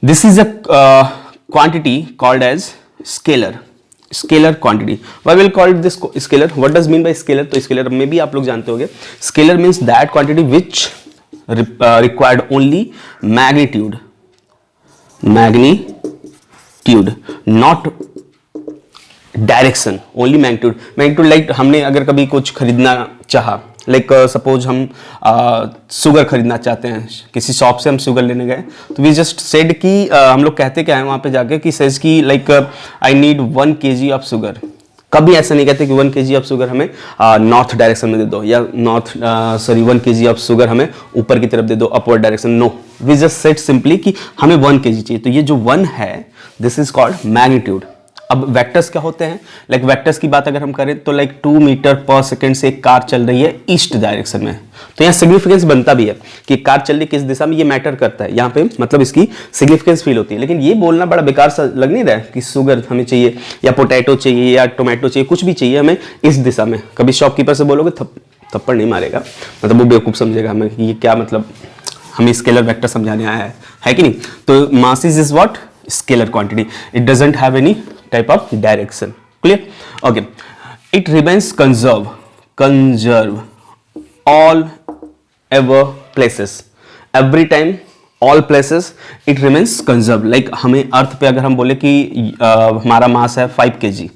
this is a quantity called as scalar, scalar quantity. Why will call this scalar, what does mean by scalar. तो स्केलर में भी आप लोग जानते होंगे, scalar means that quantity which required only magnitude, not direction, only magnitude. Magnitude like हमने अगर कभी कुछ खरीदना चाहा, लाइक सपोज हम शुगर खरीदना चाहते हैं, किसी शॉप से हम शुगर लेने गए, तो वी जस्ट सेड कि हम लोग कहते क्या है वहाँ पे जाके कि सेज कि like I need 1 kg of sugar. कभी ऐसा नहीं कहते कि 1 kg ऑफ शुगर हमें नॉर्थ डायरेक्शन में दे दो, या 1 kg ऑफ शुगर हमें ऊपर की तरफ दे दो, upward direction. No, we just said simply कि हमें 1 kg चाहिए। तो ये जो 1 है, दिस इज कॉल्ड मैग्नीट्यूड। अब वेक्टर्स क्या होते हैं? लाइक वेक्टर्स की बात अगर हम करें तो लाइक 2 मीटर पर सेकेंड से एक कार चल रही है ईस्ट डायरेक्शन में, तो यहाँ सिग्निफिकेंस बनता भी है कि कार चल रही किस दिशा में, ये मैटर करता है यहाँ पे, मतलब इसकी सिग्निफिकेंस फील होती है। लेकिन ये बोलना बड़ा बेकार सा लग नहीं रहा है कि शुगर हमें चाहिए या पोटैटो चाहिए या टोमेटो चाहिए, कुछ भी चाहिए हमें इस दिशा में। कभी शॉपकीपर से बोलोगे थप्पड़ नहीं मारेगा, मतलब वो बेवकूफ़ समझेगा हमें कि ये क्या, मतलब हमें स्केलर वेक्टर समझाने आया है कि नहीं। तो masses is what? Scalar quantity, it doesn't have any type of direction. Clear? Okay. It remains conserve all ever places. Every time, all places, it remains conserved. Like हमें अर्थ पे अगर हम बोले कि हमारा मास है 5 kg,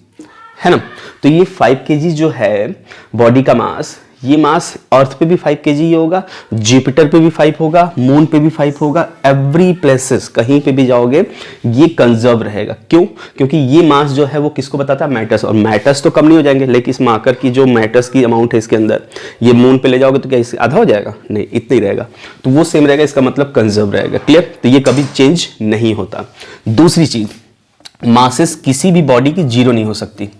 है ना, तो ये 5 kg जो है बॉडी का मास, ये मास अर्थ पे भी 5 kg ही होगा, जुपिटर पे भी 5 होगा, मून पे भी 5 होगा, एवरी प्लेसेस, कहीं पे भी जाओगे ये कंजर्व रहेगा। क्यों? क्योंकि ये मास जो है वो किसको बताता है? मैटर्स। और मैटर्स तो कम नहीं हो जाएंगे, लेकिन इस मार्कर की जो मैटर्स की अमाउंट है इसके अंदर, ये मून पे ले जाओगे तो क्या इससे आधा हो जाएगा? नहीं, इतना ही रहेगा, तो वो सेम रहेगा, इसका मतलब कंजर्व रहेगा। क्लियर? तो ये कभी चेंज नहीं होता। दूसरी चीज, मासेस किसी भी बॉडी की जीरो नहीं हो सकती।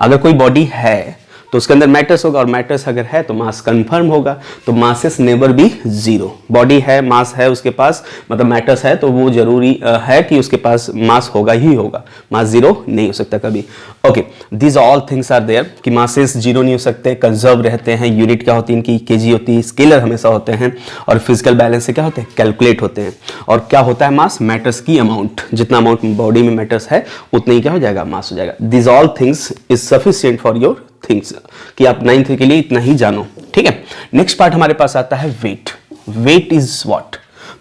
अगर कोई बॉडी है तो उसके अंदर मैटर्स होगा, और मैटर्स अगर है तो मास कंफर्म होगा, तो masses never be zero. Body है, मास है उसके पास, मतलब मैटर्स है, तो वो जरूरी है कि उसके पास मास होगा ही होगा, मास जीरो नहीं हो सकता कभी। Okay, these all things are there कि मासेस जीरो नहीं हो सकते, कंजर्व रहते हैं। यूनिट क्या होती है इनकी? केजी होती है। स्केलर हमेशा होते हैं, और फिजिकल बैलेंस से क्या होते हैं? कैलकुलेट होते हैं। और क्या होता है मास? मैटर्स की अमाउंट, जितना अमाउंट बॉडी में मैटर्स है उतना ही क्या हो जाएगा? मास हो जाएगा। These all things is sufficient for your things, कि आप 9th के लिए इतना ही जानो। ठीक है, नेक्स्ट पार्ट हमारे पास आता है वेट। Weight is what?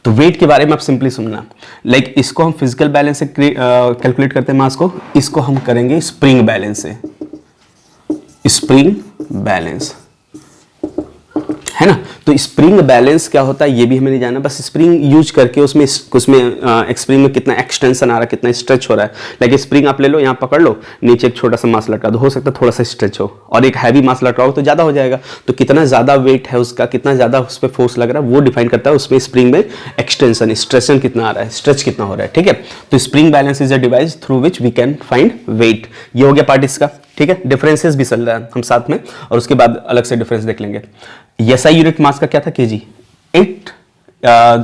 तो वेट के बारे में आप सिंपली सुनना, लाइक इसको हम फिजिकल बैलेंस से कैलकुलेट करते हैं मास को, इसको हम करेंगे स्प्रिंग बैलेंस से। स्प्रिंग बैलेंस है ना, तो स्प्रिंग बैलेंस क्या होता है ये भी हमें नहीं जानना, बस स्प्रिंग यूज करके उसमें स्प्रिंग में कितना एक्सटेंशन आ रहा है, कितना स्ट्रेच हो रहा है। लाइक स्प्रिंग आप ले लो, यहाँ पकड़ लो, नीचे एक छोटा सा मास लटका दो, हो सकता है थोड़ा सा स्ट्रेच हो, और एक हैवी मास लटकाओ तो ज्यादा हो जाएगा। तो कितना ज्यादा वेट है उसका, कितना ज्यादा उस पर फोर्स लग रहा है, वो डिफाइन करता है उसमें स्प्रिंग में एक्सटेंशन, स्ट्रेशन कितना आ रहा है, स्ट्रेच कितना हो रहा है। ठीक है, तो spring balance is a device through which we can find weight. ये हो गया पार्ट इसका। ठीक है, डिफरेंसेस भी चल रहा है हम साथ में, और उसके बाद अलग से डिफरेंस देख लेंगे। SI यूनिट मास का क्या था? kg। It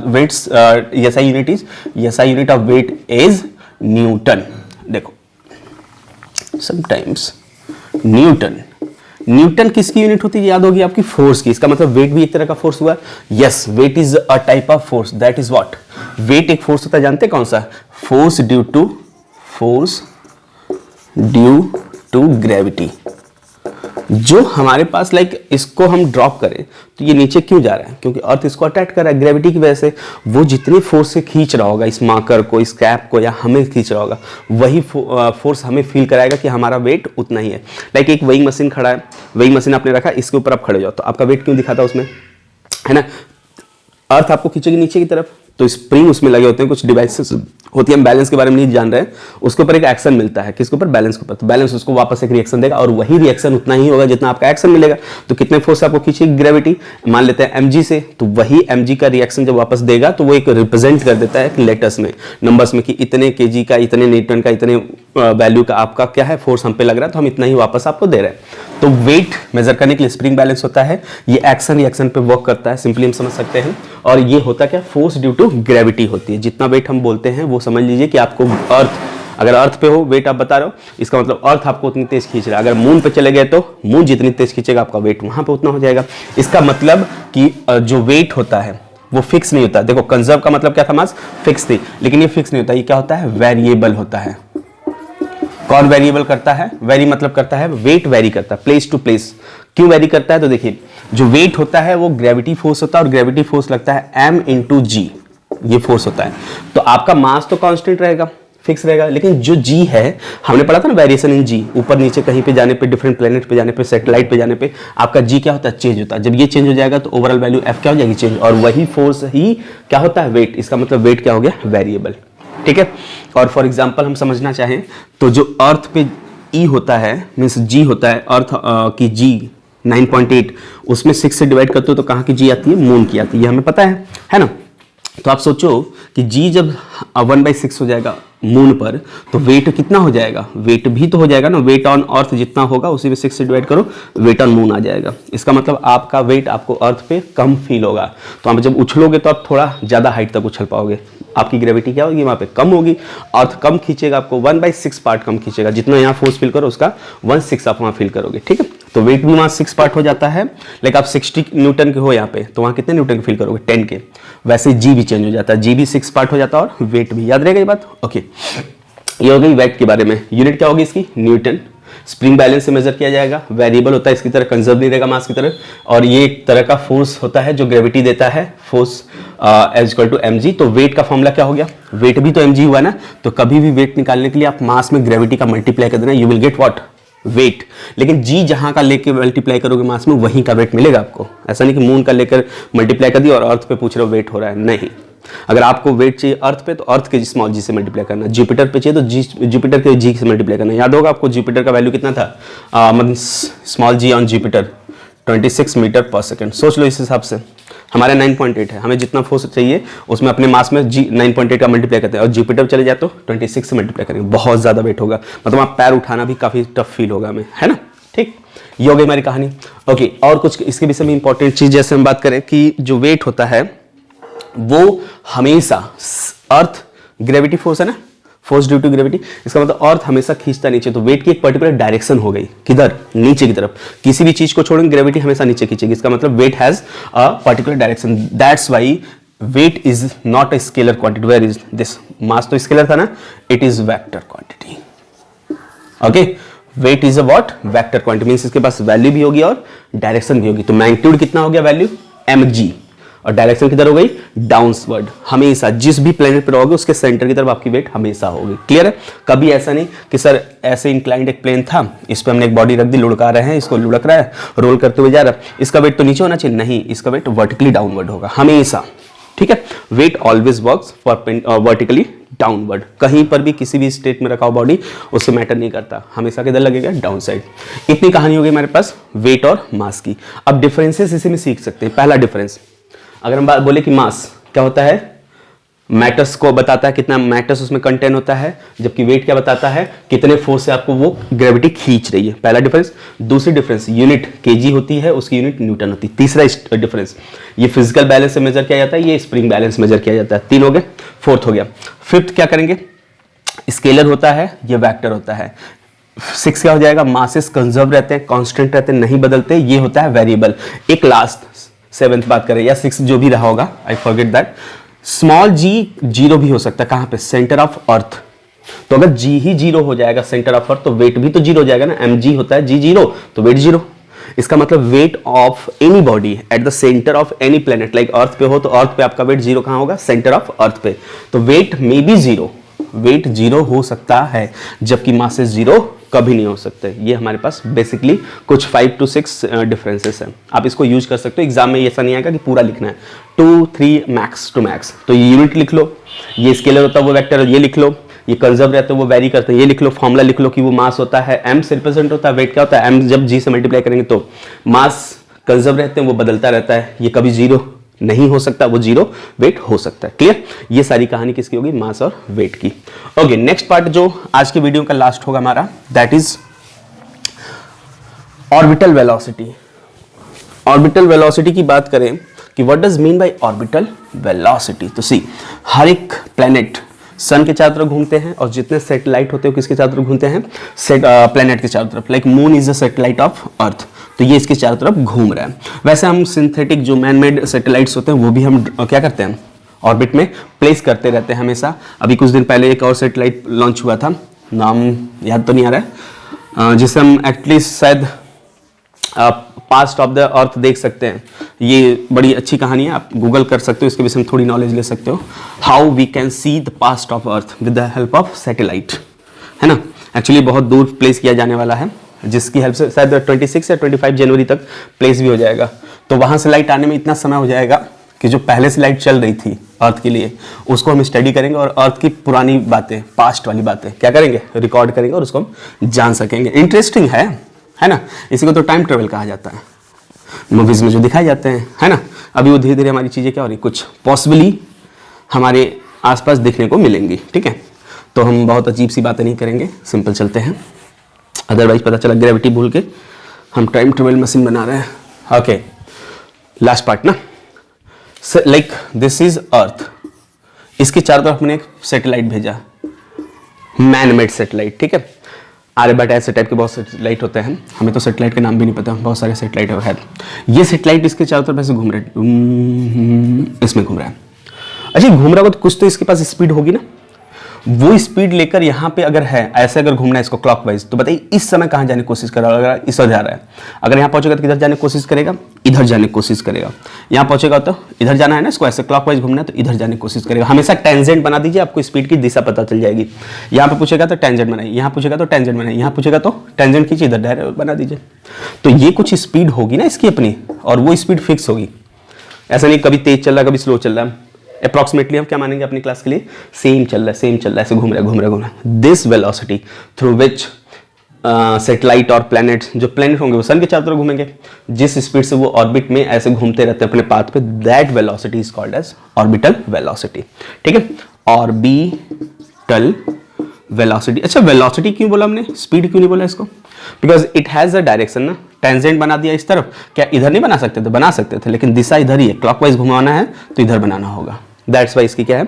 weights SI unit is, SI unit of weight is newton. देखो समटाइम्स न्यूटन किसकी यूनिट होती है? याद होगी आपकी, फोर्स की। इसका मतलब वेट भी एक तरह का फोर्स हुआ। Yes, weight is a type of force, that is what? Weight एक फोर्स होता है, जानते कौन सा? Force due to gravity. जो हमारे पास लाइक इसको हम ड्रॉप करें तो ये नीचे क्यों जा रहा है? क्योंकि अर्थ इसको अट्रैक्ट कर रहा है ग्रेविटी की वजह से। वो जितनी फोर्स से खींच रहा होगा इस मार्कर को, इस कैप को, या हमें खींच रहा होगा, वही फोर्स हमें फील कराएगा कि हमारा वेट उतना ही है। लाइक एक वेइंग मशीन खड़ा है, वेइंग मशीन आपने रखा, इसके ऊपर आप खड़े हो जाओ, तो आपका वेट क्यों दिखाता है उसमें, है ना? अर्थ आपको खींचेगी नीचे की तरफ, तो स्प्रिंग उसमें लगे होते हैं, कुछ डिवाइसेस होती है, हम बैलेंस के बारे में नहीं जान रहे हैं, उसके ऊपर एक एक्शन मिलता है, किसके ऊपर? बैलेंस के ऊपर। तो बैलेंस उसको वापस एक रिएक्शन देगा, और वही रिएक्शन उतना ही होगा जितना आपका एक्शन मिलेगा। तो कितने फोर्स आपको खींचेगी ग्रेविटी? मान लेते हैं mg से, तो वही mg का रिएक्शन जब वापस देगा तो वो एक रिप्रेजेंट कर देता है लेटर्स में, नंबर्स में, कि इतने kg का, इतने न्यूटन का, इतने वैल्यू का आपका क्या है फोर्स हम पे लग रहा है, तो हम इतना ही वापस आपको दे रहे हैं। तो वेट मेजर करने के लिए स्प्रिंग बैलेंस होता है, ये एक्शन रिएक्शन पे वर्क करता है, सिंपली हम समझ सकते हैं। और ये होता क्या? फोर्स ड्यू टू ग्रेविटी होती है। जितना वेट हम बोलते हैं वो समझ लीजिए कि आपको अर्थ, अगर अर्थ पे हो वेट आप बता रहे हो, इसका मतलब अर्थ आपको उतनी तेज खींच रहा है। अगर मून पे चले गए तो मून जितनी तेज खींचेगा आपका वेट वहां पे उतना हो जाएगा। इसका मतलब कि जो वेट होता है वो फिक्स नहीं होता। देखो कंजर्व का मतलब क्या था? मास फिक्स थी, लेकिन ये फिक्स नहीं होता। ये क्या होता है? वेरिएबल होता है। कौन वेरिएबल करता है? वेरी मतलब करता है, वेट वेरी करता है प्लेस टू प्लेस। क्यों वेरी करता है? तो देखिए जो वेट होता है वो ग्रेविटी फोर्स होता है, और ग्रेविटी फोर्स लगता है m इंटू जी, ये फोर्स होता है। तो आपका मास तो कांस्टेंट रहेगा, फिक्स रहेगा, लेकिन जो g है, हमने पढ़ा था ना वेरिएशन इन g, ऊपर नीचे कहीं पे जाने पे, डिफरेंट प्लेनेट पे जाने पे, सैटेलाइट पे जाने पे आपका g क्या होता है, चेंज होता है। जब ये चेंज हो जाएगा तो ओवरऑल वैल्यू f क्या हो जाएगी, चेंज, और वही फोर्स ही क्या होता है, वेट। इसका मतलब वेट क्या हो गया, वेरिएबल। ठीक है। और फॉर एग्जाम्पल हम समझना चाहें तो जो अर्थ पे E होता है, मीन्स G होता है, अर्थ की G 9.8, उसमें 6 से डिवाइड करते हो तो कहाँ की G आती है, मून की आती है, ये हमें पता है ना। तो आप सोचो कि G जब 1/6 हो जाएगा मून पर, तो वेट कितना हो जाएगा, वेट भी तो हो जाएगा ना, वेट ऑन अर्थ जितना होगा उसी में 6 से डिवाइड करो, वेट ऑन मून आ जाएगा। इसका मतलब आपका वेट आपको अर्थ पे कम फील होगा, तो आप जब उछलोगे तो आप थोड़ा ज़्यादा हाइट तक उछल पाओगे, आपकी ग्रेविटी क्या होगी, वहाँ पे कम होगी, अर्थ कम खींचेगा आपको, 1/6 पार्ट कम खींचेगा, जितना यहाँ फोर्स फील करो उसका 1/6 आप वहाँ फील करोगे। ठीक है, तो वेट भी वहाँ 6 पार्ट हो जाता है, लेकिन आप 60 न्यूटन के हो यहाँ पे, तो वहाँ कितने न्यूटन के फील करोगे, 10 के। वैसे जी भी चेंज हो जाता है, जी भी 6 पार्ट हो जाता है, और वेट भी, याद रहेगा ये बात। ओके, ये हो गई वेट के बारे में। यूनिट क्या होगी इसकी, न्यूटन। स्प्रिंग बैलेंस से मेजर किया जाएगा, वेरिएबल होता है, इसकी तरह कंजर्व नहीं रहेगा मास की तरह, और ये एक तरह का फोर्स होता है जो ग्रेविटी देता है, force as equal to mg। तो वेट का फॉर्मूला क्या हो गया, वेट भी तो mg हुआ ना, तो कभी भी वेट निकालने के लिए आप मास में ग्रेविटी का मल्टीप्लाई कर देना, you will get what, weight. लेकिन जी जहां का लेके मल्टीप्लाई करोगे मास में, वहीं का वेट मिलेगा आपको। ऐसा नहीं कि मून का लेकर मल्टीप्लाई कर दिया और अर्थ पे पूछ रहे हो वेट हो रहा है, नहीं। अगर आपको वेट चाहिए अर्थ पे, तो अर्थ के स्मॉल जी से मल्टीप्लाई करना, जुपिटर पे चाहिए तो जुपिटर के जी से मल्टीप्लाई करना। याद होगा आपको जुपिटर का वैल्यू कितना था, मतलब small g on Jupiter 26 metre per second. सोच लो इस हिसाब से, हमारे 9.8 है, हमें जितना फोर्स चाहिए उसमें अपने मास में जी 9.8 का मल्टीप्लाई करते हैं, और जुपिटर चले जाए तो 26 से मल्टीप्लाई करेंगे, बहुत ज़्यादा वेट होगा, मतलब आप पैर उठाना भी काफ़ी टफ फील होगा हमें, है ना। ठीक, ये हो गई हमारी कहानी। ओके, और कुछ इसके विषय में इंपॉर्टेंट चीज़ जैसे हम बात करें कि जो वेट होता है वो हमेशा, अर्थ ग्रेविटी फोर्स है ना, फोर्स ड्यू टू ग्रेविटी, इसका मतलब अर्थ हमेशा खींचता नीचे, तो वेट की एक पर्टिकुलर डायरेक्शन हो गई, किधर, नीचे की तरफ। किसी भी चीज को छोड़ेंगे ग्रेविटी हमेशा नीचे खींचेगी, इसका मतलब weight has a particular direction, that's why weight is not a scalar quantity. Where is this, mass तो स्केलर था ना, it is vector quantity. Okay, weight is a what, vector quantity, means इसके पास वैल्यू भी होगी और direction भी होगी। तो मैग्नीट्यूड कितना हो गया वैल्यू, mg, और डायरेक्शन किधर हो गई, डाउनवर्ड। हमेशा जिस भी प्लेनेट पर रहोगे उसके सेंटर की तरफ आपकी वेट हमेशा होगी। क्लियर है, कभी ऐसा नहीं कि सर ऐसे इंक्लाइंड एक प्लेन था, इस पर हमने एक बॉडी रख दी, लुढ़का रहे हैं, इसको लुढ़क रहा है, रोल करते हुए जा रहा है, इसका वेट तो नीचे होना चाहिए, नहीं, इसका वेट वर्टिकली डाउनवर्ड होगा हमेशा। ठीक है, weight always works for vertically downward, कहीं पर भी किसी भी स्टेट में रखा हो बॉडी, उससे मैटर नहीं करता, हमेशा किधर लगेगा, डाउन साइड। इतनी कहानी हो गई हमारे पास वेट और मास की। अब डिफरेंसेस इसी में सीख सकते हैं। पहला डिफरेंस, अगर हम बात बोले कि मास क्या होता है, मैटर्स को बताता है कितना मैटर्स उसमें कंटेन होता है, जबकि वेट क्या बताता है, कितने फोर्स से आपको वो ग्रेविटी खींच रही है। पहला डिफरेंस। दूसरी डिफरेंस, यूनिट केजी होती है, उसकी यूनिट न्यूटन होती है। तीसरा डिफरेंस, ये फिजिकल बैलेंस से मेजर किया जाता है, ये स्प्रिंग बैलेंस मेजर किया जाता है। 3 हो गए, 4th हो गया। 5th क्या करेंगे, स्केलर होता है, ये वेक्टर होता है। 6 क्या हो जाएगा, मासेस कंजर्व रहते हैं, कांस्टेंट रहते हैं, नहीं बदलते, ये होता है वेरिएबल। एक लास्ट 7th बात करें, या 6 जो भी रहा होगा, आई फॉरगेट दैट, स्मॉल जी 0 भी हो सकता है, कहां पे, सेंटर ऑफ अर्थ। तो अगर जी ही 0 हो जाएगा सेंटर ऑफ अर्थ, तो वेट भी तो 0 हो जाएगा ना, mg होता है जी 0, तो वेट 0। इसका मतलब weight of any body at the centre of any planet, like earth पे हो तो अर्थ पे आपका वेट 0 कहां होगा, सेंटर ऑफ अर्थ पे, तो वेट मे बी 0, वेट 0 हो सकता है, जबकि मासेस 0 कभी नहीं हो सकते। ये हमारे पास बेसिकली कुछ 5 to 6 डिफरेंसेस हैं, आप इसको यूज कर सकते हो। एग्जाम में ऐसा नहीं आएगा कि पूरा लिखना है, 2, 3 मैक्स टू मैक्स। तो ये यूनिट लिख लो, ये स्केलर होता है वो वेक्टर, ये लिख लो, ये कंजर्व रहते हैं वो वेरी करते हैं, ये लिख लो, फॉर्मूला लिख लो कि वो मास होता है m से रिप्रेजेंट होता है, वेट क्या होता है m, जब g से मल्टीप्लाई करेंगे तो मास कंजर्व रहते हैं, वो बदलता रहता है, ये कभी 0 नहीं हो सकता, वो 0 वेट हो सकता है। क्लियर, ये सारी कहानी किसकी होगी, मास और वेट की। ओके, नेक्स्ट पार्ट जो आज की वीडियो का लास्ट होगा हमारा, that is orbital velocity. Orbital velocity की बात करें कि what does mean bye orbital velocity, तो सी, हर एक प्लेनेट सन के चारों तरफ घूमते हैं, और जितने सैटेलाइट होते हैं किसके चारों तरफ घूमते हैं, प्लेनेट के चारों तरफ। Like moon is a satellite of earth, तो ये इसके चारों तरफ घूम रहा है। वैसे हम सिंथेटिक जो मैन मेड सैटेलाइट्स होते हैं वो भी हम क्या करते हैं, ऑर्बिट में प्लेस करते रहते हैं हमेशा। अभी कुछ दिन पहले एक और सैटेलाइट लॉन्च हुआ था, नाम याद तो नहीं आ रहा है, जिसे हम एटलीस्ट शायद पास्ट ऑफ द अर्थ देख सकते हैं। ये बड़ी अच्छी कहानी है, आप गूगल कर सकते हो, इसके विषय में थोड़ी नॉलेज ले सकते हो। How we can see the past of earth with the help of satellite, है ना। एक्चुअली बहुत दूर प्लेस किया जाने वाला है, जिसकी हेल्प से शायद 26 या 25 जनवरी तक प्लेस भी हो जाएगा। तो वहाँ से लाइट आने में इतना समय हो जाएगा कि जो पहले से लाइट चल रही थी अर्थ के लिए, उसको हम स्टडी करेंगे और अर्थ की पुरानी बातें, पास्ट वाली बातें क्या करेंगे, रिकॉर्ड करेंगे और उसको हम जान सकेंगे। इंटरेस्टिंग है ना। इसी को तो टाइम ट्रेवल कहा जाता है, मूवीज में जो दिखाए जाते हैं, है ना। अभी वो धीरे धीरे हमारी चीज़ें क्या हो रही, कुछ पॉसिबली हमारे आसपास दिखने को मिलेंगी, ठीक है। तो हम बहुत अजीब सी बातें नहीं करेंगे, सिंपल चलते हैं, अदरवाइज पता चला ग्रेविटी भूल के हम टाइम ट्रेवल मशीन बना रहे हैं। ओके, लास्ट पार्ट ना, लाइक दिस इज अर्थ, इसके चारों तरफ मैंने एक सैटेलाइट भेजा, मैन मेड सैटेलाइट, ठीक है। आर्यभट्ट ऐसे टाइप के बहुत सैटेलाइट होते हैं, हमें तो सैटेलाइट के नाम भी नहीं पता, बहुत सारे सैटेलाइट है। ये सैटेलाइट इसके चारों तरफ ऐसे घूम रहे, इसमें घूम रहा है। अच्छा, घूम रहा होगा तो कुछ तो इसके पास स्पीड होगी ना, वो स्पीड लेकर यहाँ पे अगर है, ऐसे अगर घूमना है इसको क्लॉकवाइज, तो बताइए इस समय कहाँ जाने की कोशिश कर रहा है। अगर इस ओर जा रहा है, अगर यहाँ पहुंचेगा तो किधर जाने की कोशिश करेगा, इधर जाने की कोशिश करेगा। यहाँ पहुंचेगा तो इधर जाना है ना, इसको ऐसे क्लॉकवाइज घूमना है तो इधर जाने की कोशिश करेगा। हमेशा टेंजेंट बना दीजिए, आपको स्पीड की दिशा पता चल जाएगी। यहाँ पे पूछेगा तो टेंजेंट बनाइए, यहाँ पूछेगा तो टेंजेंट बनाइए, यहाँ पूछेगा तो टेंजेंट कीजिए, इधर डायरेक्ट बना दीजिए। तो ये कुछ स्पीड होगी ना इसकी अपनी, और वो स्पीड फिक्स होगी। ऐसा नहीं कभी तेज चल रहा है कभी स्लो चल रहा है, अप्रॉक्सीमेटली हम क्या मानेंगे अपनी क्लास के लिए, सेम चल रहा है, ऐसे घूम रहा है। This velocity through which satellite और प्लैनेट, जो प्लैनेट होंगे वो सन के चारों तरफ घूमेंगे, जिस स्पीड से वो ऑर्बिट में ऐसे घूमते रहते हैं अपने पाथ पे, that velocity is called as orbital velocity, ठीक है। Orbital velocity. अच्छा, वेलोसिटी क्यों बोला हमने, स्पीड क्यों नहीं बोला इसको, because it has a direction ना। टेंजेंट बना दिया इस तरफ, क्या इधर नहीं बना सकते थे, बना सकते थे, लेकिन दिशा इधर ही है, क्लॉकवाइज घुमाना है तो इधर बनाना होगा। दैट्स वाई इसकी क्या है,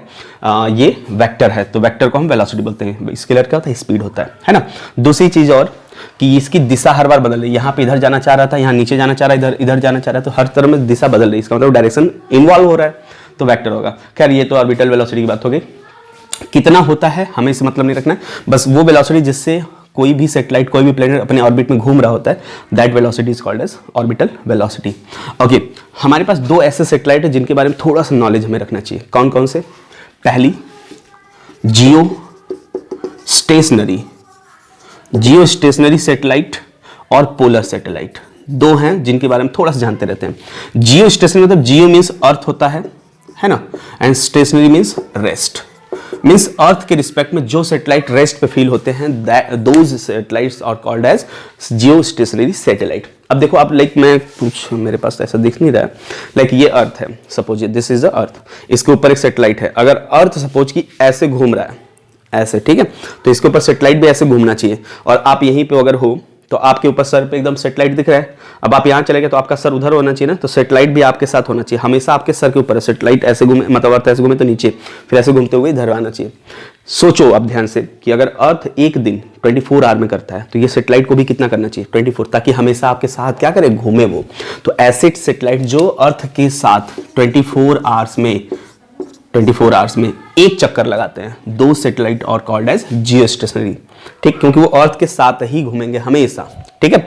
ये वेक्टर है, तो वेक्टर को हम वेलोसिटी बोलते हैं। स्केलर क्या होता है, स्पीड होता है ना। दूसरी चीज और कि इसकी दिशा हर बार बदल रही है, यहाँ पे इधर जाना चाह रहा था, यहाँ नीचे जाना चाह रहा है, इधर जाना चाह रहा है, तो हर तरफ में दिशा बदल रही है, इसका मतलब डायरेक्शन इन्वॉल्व हो रहा है, तो वेक्टर होगा। खैर ये तो ऑर्बिटल वेलोसिटी की बात हो गई। कितना होता है हमें इससे मतलब नहीं रखना है, बस वो वेलोसिटी जिससे कोई भी सैटेलाइट, कोई भी प्लैनेट अपने ऑर्बिट में घूम रहा होता है, that velocity is called as orbital velocity. Okay, हमारे पास दो ऐसे सैटेलाइट है जिनके बारे में थोड़ा सा नॉलेज हमें रखना चाहिए। कौन कौन से, पहली जियो स्टेशनरी सैटेलाइट और पोलर सैटेलाइट, दो हैं जिनके बारे में थोड़ा सा जानते रहते हैं। जियो स्टेशनरी मतलब जियो मीन्स अर्थ होता है ना, and stationary means rest, means earth के रिस्पेक्ट में जो सैटेलाइट रेस्ट पे फील होते हैं, those satellites are called as geo stationary satellite. अब देखो आप, लाइक मैं कुछ मेरे पास ऐसा दिख नहीं रहा है, लाइक ये अर्थ है, suppose this is the earth, इसके ऊपर एक सैटेलाइट है। अगर अर्थ सपोज कि ऐसे घूम रहा है, ऐसे, ठीक है, तो इसके ऊपर सैटेलाइट भी ऐसे घूमना चाहिए, और आप यहीं पे अगर हो तो आपके ऊपर सर पे एकदम सैटेलाइट दिख रहा है। अब आप यहाँ चले गए तो आपका सर उधर होना चाहिए ना, तो सैटेलाइट भी आपके साथ होना चाहिए, हमेशा आपके सर के ऊपर है। सैटेलाइट ऐसे घूमे, मतलब अर्थ ऐसे घूमे तो नीचे, फिर ऐसे घूमते हुए इधर आना चाहिए। सोचो अब ध्यान से कि अगर अर्थ एक दिन 24 आवर में करता है, तो ये सैटेलाइट को भी कितना करना चाहिए, 24, ताकि हमेशा आपके साथ क्या करे, घूमे वो। तो ऐसे सैटेलाइट जो अर्थ के साथ 24 आवर्स में एक चक्कर लगाते हैं, दो सैटेलाइट और कॉल्ड एज जियो स्टेशनरी, ठीक, क्योंकि वो अर्थ के साथ ही घूमेंगे हमेशा, ठीक है,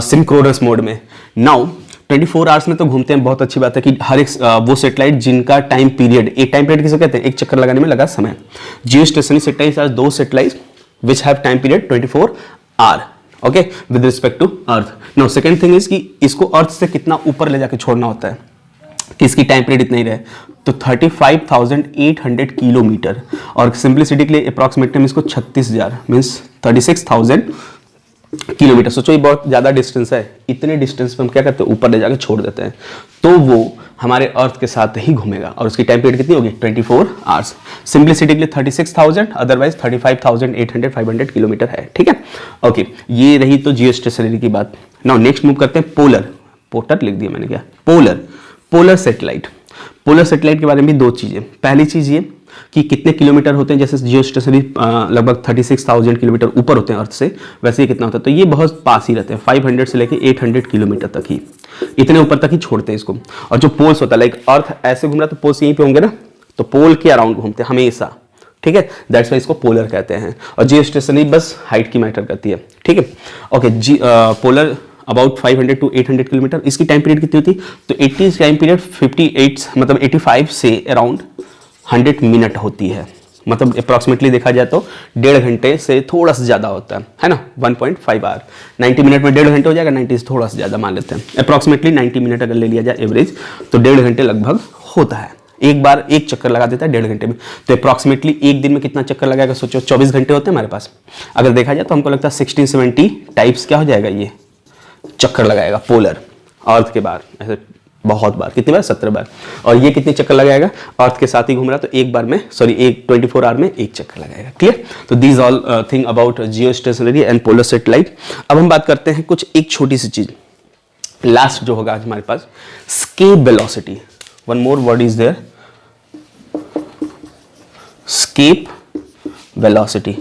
सिंक्रोनस मोड में। नाउ 24 आवर्स में तो घूमते हैं, बहुत अच्छी बात है कि हर एक वो सैटेलाइट जिनका टाइम पीरियड, एक टाइम पीरियड किसे कहते हैं, एक चक्कर लगाने में लगा समय। Geo stationary satellite are those satellite which have time period 24 hour, okay, with respect to earth. Now second thing is कि इसको अर्थ से कितना ऊपर ले जाके छोड़ना होता है कि इसकी टाइम पीरियड इतना ही रहे, तो 35,800 किलोमीटर, और सिंप्लिसिटी के लिए अप्रॉक्सीमेटली हम इसको 36,000 मीन्स 36,000 किलोमीटर। सोचो ये बहुत ज़्यादा डिस्टेंस है, इतने डिस्टेंस पे हम क्या करते हैं, ऊपर ले जाके छोड़ देते हैं, तो वो हमारे अर्थ के साथ ही घूमेगा, और उसकी टाइम पीरियड कितनी होगी, 24 आवर्स। सिंप्लिसिटी के लिए 36,000, अदरवाइज 35,800 500 किलोमीटर है, ठीक है। ओके, ये रही तो जियो स्टेशनरी की बात। नाउ नेक्स्ट मूव करते हैं पोलर लिख दिया मैंने, क्या, पोलर सैटेलाइट। पोलर सैटेलाइट के बारे में भी दो चीजें, पहली चीज ये कि कितने किलोमीटर होते हैं, जैसे जियो स्टेशनरी लगभग 36,000 किलोमीटर ऊपर होते हैं अर्थ से, वैसे ही कितना होता है, तो ये बहुत पास ही रहते हैं, 500 से लेके 800 किलोमीटर तक ही, इतने ऊपर तक ही छोड़ते हैं इसको। और जो पोल्स होता है, लाइक अर्थ ऐसे घूम रहा है तो पोल्स यहीं पे होंगे ना, तो पोल के अराउंड घूमते हैं हमेशा, ठीक है, दैट्स वाई इसको पोलर कहते हैं। और जियो स्टेशनरी बस हाइट की मैटर करती है, ठीक है। Okay, polar about 500 to 800 kilometre. इसकी टाइम पीरियड कितनी होती? तो 80 टाइम पीरियड 58 मतलब 85 से अराउंड 100 मिनट होती है। मतलब अप्रॉक्सीमेटली देखा जाए तो 1.5 घंटे से थोड़ा सा ज़्यादा होता है ना, 1.5 आवर। 90 मिनट में 1.5 घंटे हो जाएगा, 90 से थोड़ा सा ज़्यादा मान लेते हैं। अप्रॉक्सीमेटली 90 मिनट अगर ले लिया जाए एवरेज, तो 1.5 घंटे लगभग होता है। एक बार एक चक्कर लगा देता है 1.5 घंटे में। तो अप्रॉक्सीमेटली एक दिन में कितना चक्कर लगाएगा सोचो, 24 घंटे होते हैं हमारे पास। अगर देखा जाए तो हमको लगता है 1670 टाइप्स क्या हो जाएगा, ये चक्कर लगाएगा पोलर अर्थ के बाहर, ऐसे बहुत बार। कितनी बार? 17 बार। और ये कितने चक्कर लगाएगा? अर्थ के साथ ही घूम रहा, तो एक बार में एक 24 आवर में एक चक्कर लगाएगा। क्लियर? तो these all thing about Jio stationery and polar satellite. अब हम बात करते हैं कुछ एक छोटी सी चीज, लास्ट जो होगा आज हमारे पास, escape velocity. One more word is there, escape velocity.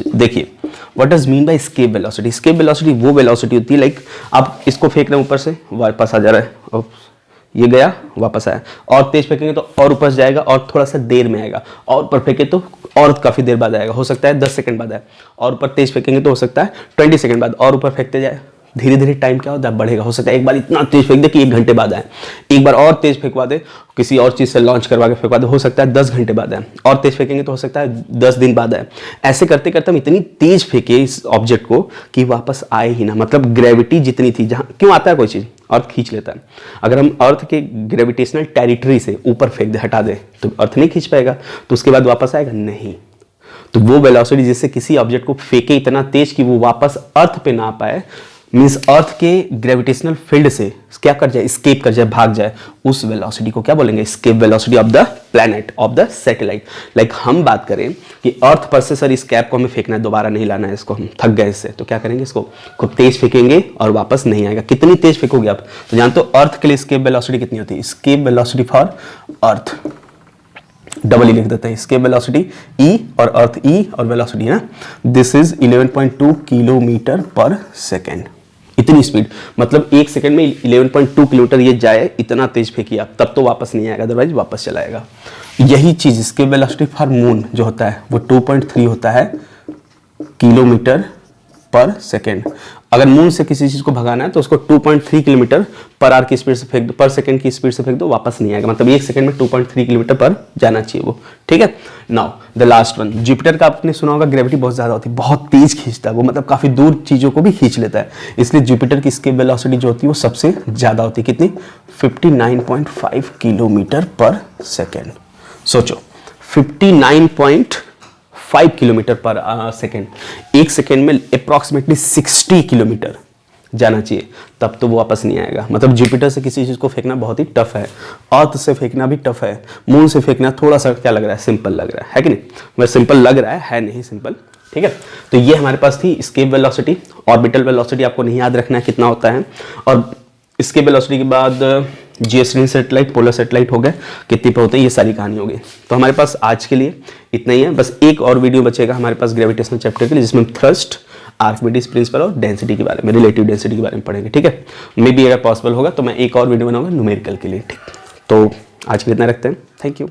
देखिए what does mean by escape velocity. Escape velocity वो वेलोसिटी होती है, लाइक आप इसको फेंक रहे हैं ऊपर से, वापस आ जा रहा है, ये गया वापस आया, और तेज फेंकेंगे तो और ऊपर जाएगा और थोड़ा सा देर में आएगा, और ऊपर फेंके तो और काफी देर बाद आएगा, हो सकता है 10 सेकंड बाद आए, और ऊपर तेज फेंकेंगे तो हो सकता है 20 सेकंड बाद, और ऊपर फेंकते जाए, धीरे धीरे टाइम क्या होता है बढ़ेगा। हो सकता है एक बार इतना तेज फेंक दे कि 1 घंटे बाद आए, एक बार और तेज फेंकवा दे, किसी और चीज से लॉन्च करवा के फेंकवा दे, हो सकता है 10 घंटे बाद आए, और तेज फेंकेंगे तो हो सकता है 10 दिन बाद आए। ऐसे करते करते हम इतनी तेज फेंके इस ऑब्जेक्ट को कि वापस आए ही ना। मतलब ग्रेविटी जितनी थी, जहां क्यों आता है कोई चीज, अर्थ खींच लेता है। अगर हम अर्थ के ग्रेविटेशनल टेरिटरी से ऊपर फेंक दे, हटा दे, तो अर्थ नहीं खींच पाएगा, तो उसके बाद वापस आएगा नहीं। तो वो वेलोसिटी जिससे किसी ऑब्जेक्ट को फेंके इतना तेज कि वो वापस अर्थ पे ना पाए, मींस अर्थ के ग्रेविटेशनल फील्ड से क्या कर जाए, स्केप कर जाए, भाग जाए, उस वेलोसिटी को क्या बोलेंगे? Escape velocity of the planet, of the satellite. Like हम बात करें कि अर्थ पर से सर इस कैप को हमें फेंकना है, दोबारा नहीं लाना है इसको, हम थक गए इससे, तो क्या करेंगे? इसको खूब तेज फेंकेंगे और वापस नहीं आएगा। कितनी तेज फेंकोगे आप? तो जानते हो अर्थ के लिए स्केप वेलोसिटी कितनी होती है? Escape velocity for earth double ही लिख देते हैं, स्केप वेलोसिटी ई और अर्थ ई और वेलोसिटी है, दिस इज 11.2 किलोमीटर पर सेकेंड। इतनी स्पीड, मतलब 1 सेकंड में 11.2 किलोमीटर ये जाए, इतना तेज फेंकिए आप, तब तो वापस नहीं आएगा, अदरवाइज वापस चला आएगा। यही चीज स्केप वेलोसिटी फॉर मून जो होता है वो 2.3 होता है किलोमीटर पर सेकेंड। अगर मून से किसी चीज को भगाना है तो उसको 2.3 किलोमीटर पर आवर की स्पीड से फेंक दो, पर सेकंड की स्पीड से फेंक दो, वापस नहीं आएगा। मतलब 1 सेकंड में 2.3 किलोमीटर पर जाना चाहिए वो। ठीक है, now the last one, Jupiter का आपने सुना होगा, ग्रेविटी बहुत ज्यादा होती है, बहुत तेज खींचता है वो, मतलब काफी दूर चीजों को भी खींच लेता है, इसलिए जुपिटर की स्केप वेलोसिटी जो होती है वो सबसे ज्यादा होती है। कितनी? 59.5 किलोमीटर पर सेकेंड। सोचो 59.5 किलोमीटर पर सेकेंड, 1 सेकेंड में अप्रॉक्सीमेटली 60 किलोमीटर जाना चाहिए, तब तो वो वापस नहीं आएगा। मतलब जुपिटर से किसी चीज को फेंकना बहुत ही टफ है, अर्थ से फेंकना भी टफ है, मून से फेंकना थोड़ा सा क्या लग रहा है, सिंपल लग रहा है कि नहीं? वह सिंपल लग रहा है नहीं सिंपल। ठीक है, तो ये हमारे पास थी स्केप वेलोसिटी। ऑर्बिटल वेलोसिटी आपको नहीं याद रखना है कितना होता है, और स्केप वेलोसिटी के बाद जियोस्टेशनरी सैटेलाइट, पोलर सैटेलाइट हो गए, कितने पे होते हैं, ये सारी कहानी हो गई। तो हमारे पास आज के लिए इतना ही है, बस एक और वीडियो बचेगा हमारे पास ग्रेविटेशनल चैप्टर के लिए, जिसमें थ्रस्ट, आर्किमिडीज प्रिंसिपल और डेंसिटी के बारे में, रिलेटिव डेंसिटी के बारे में पढ़ेंगे। ठीक है, मे बी अगर पॉसिबल होगा तो मैं एक और वीडियो बनाऊंगा न्यूमेरिकल के लिए। ठीक, तो आज के लिए इतना रखते हैं, थैंक यू।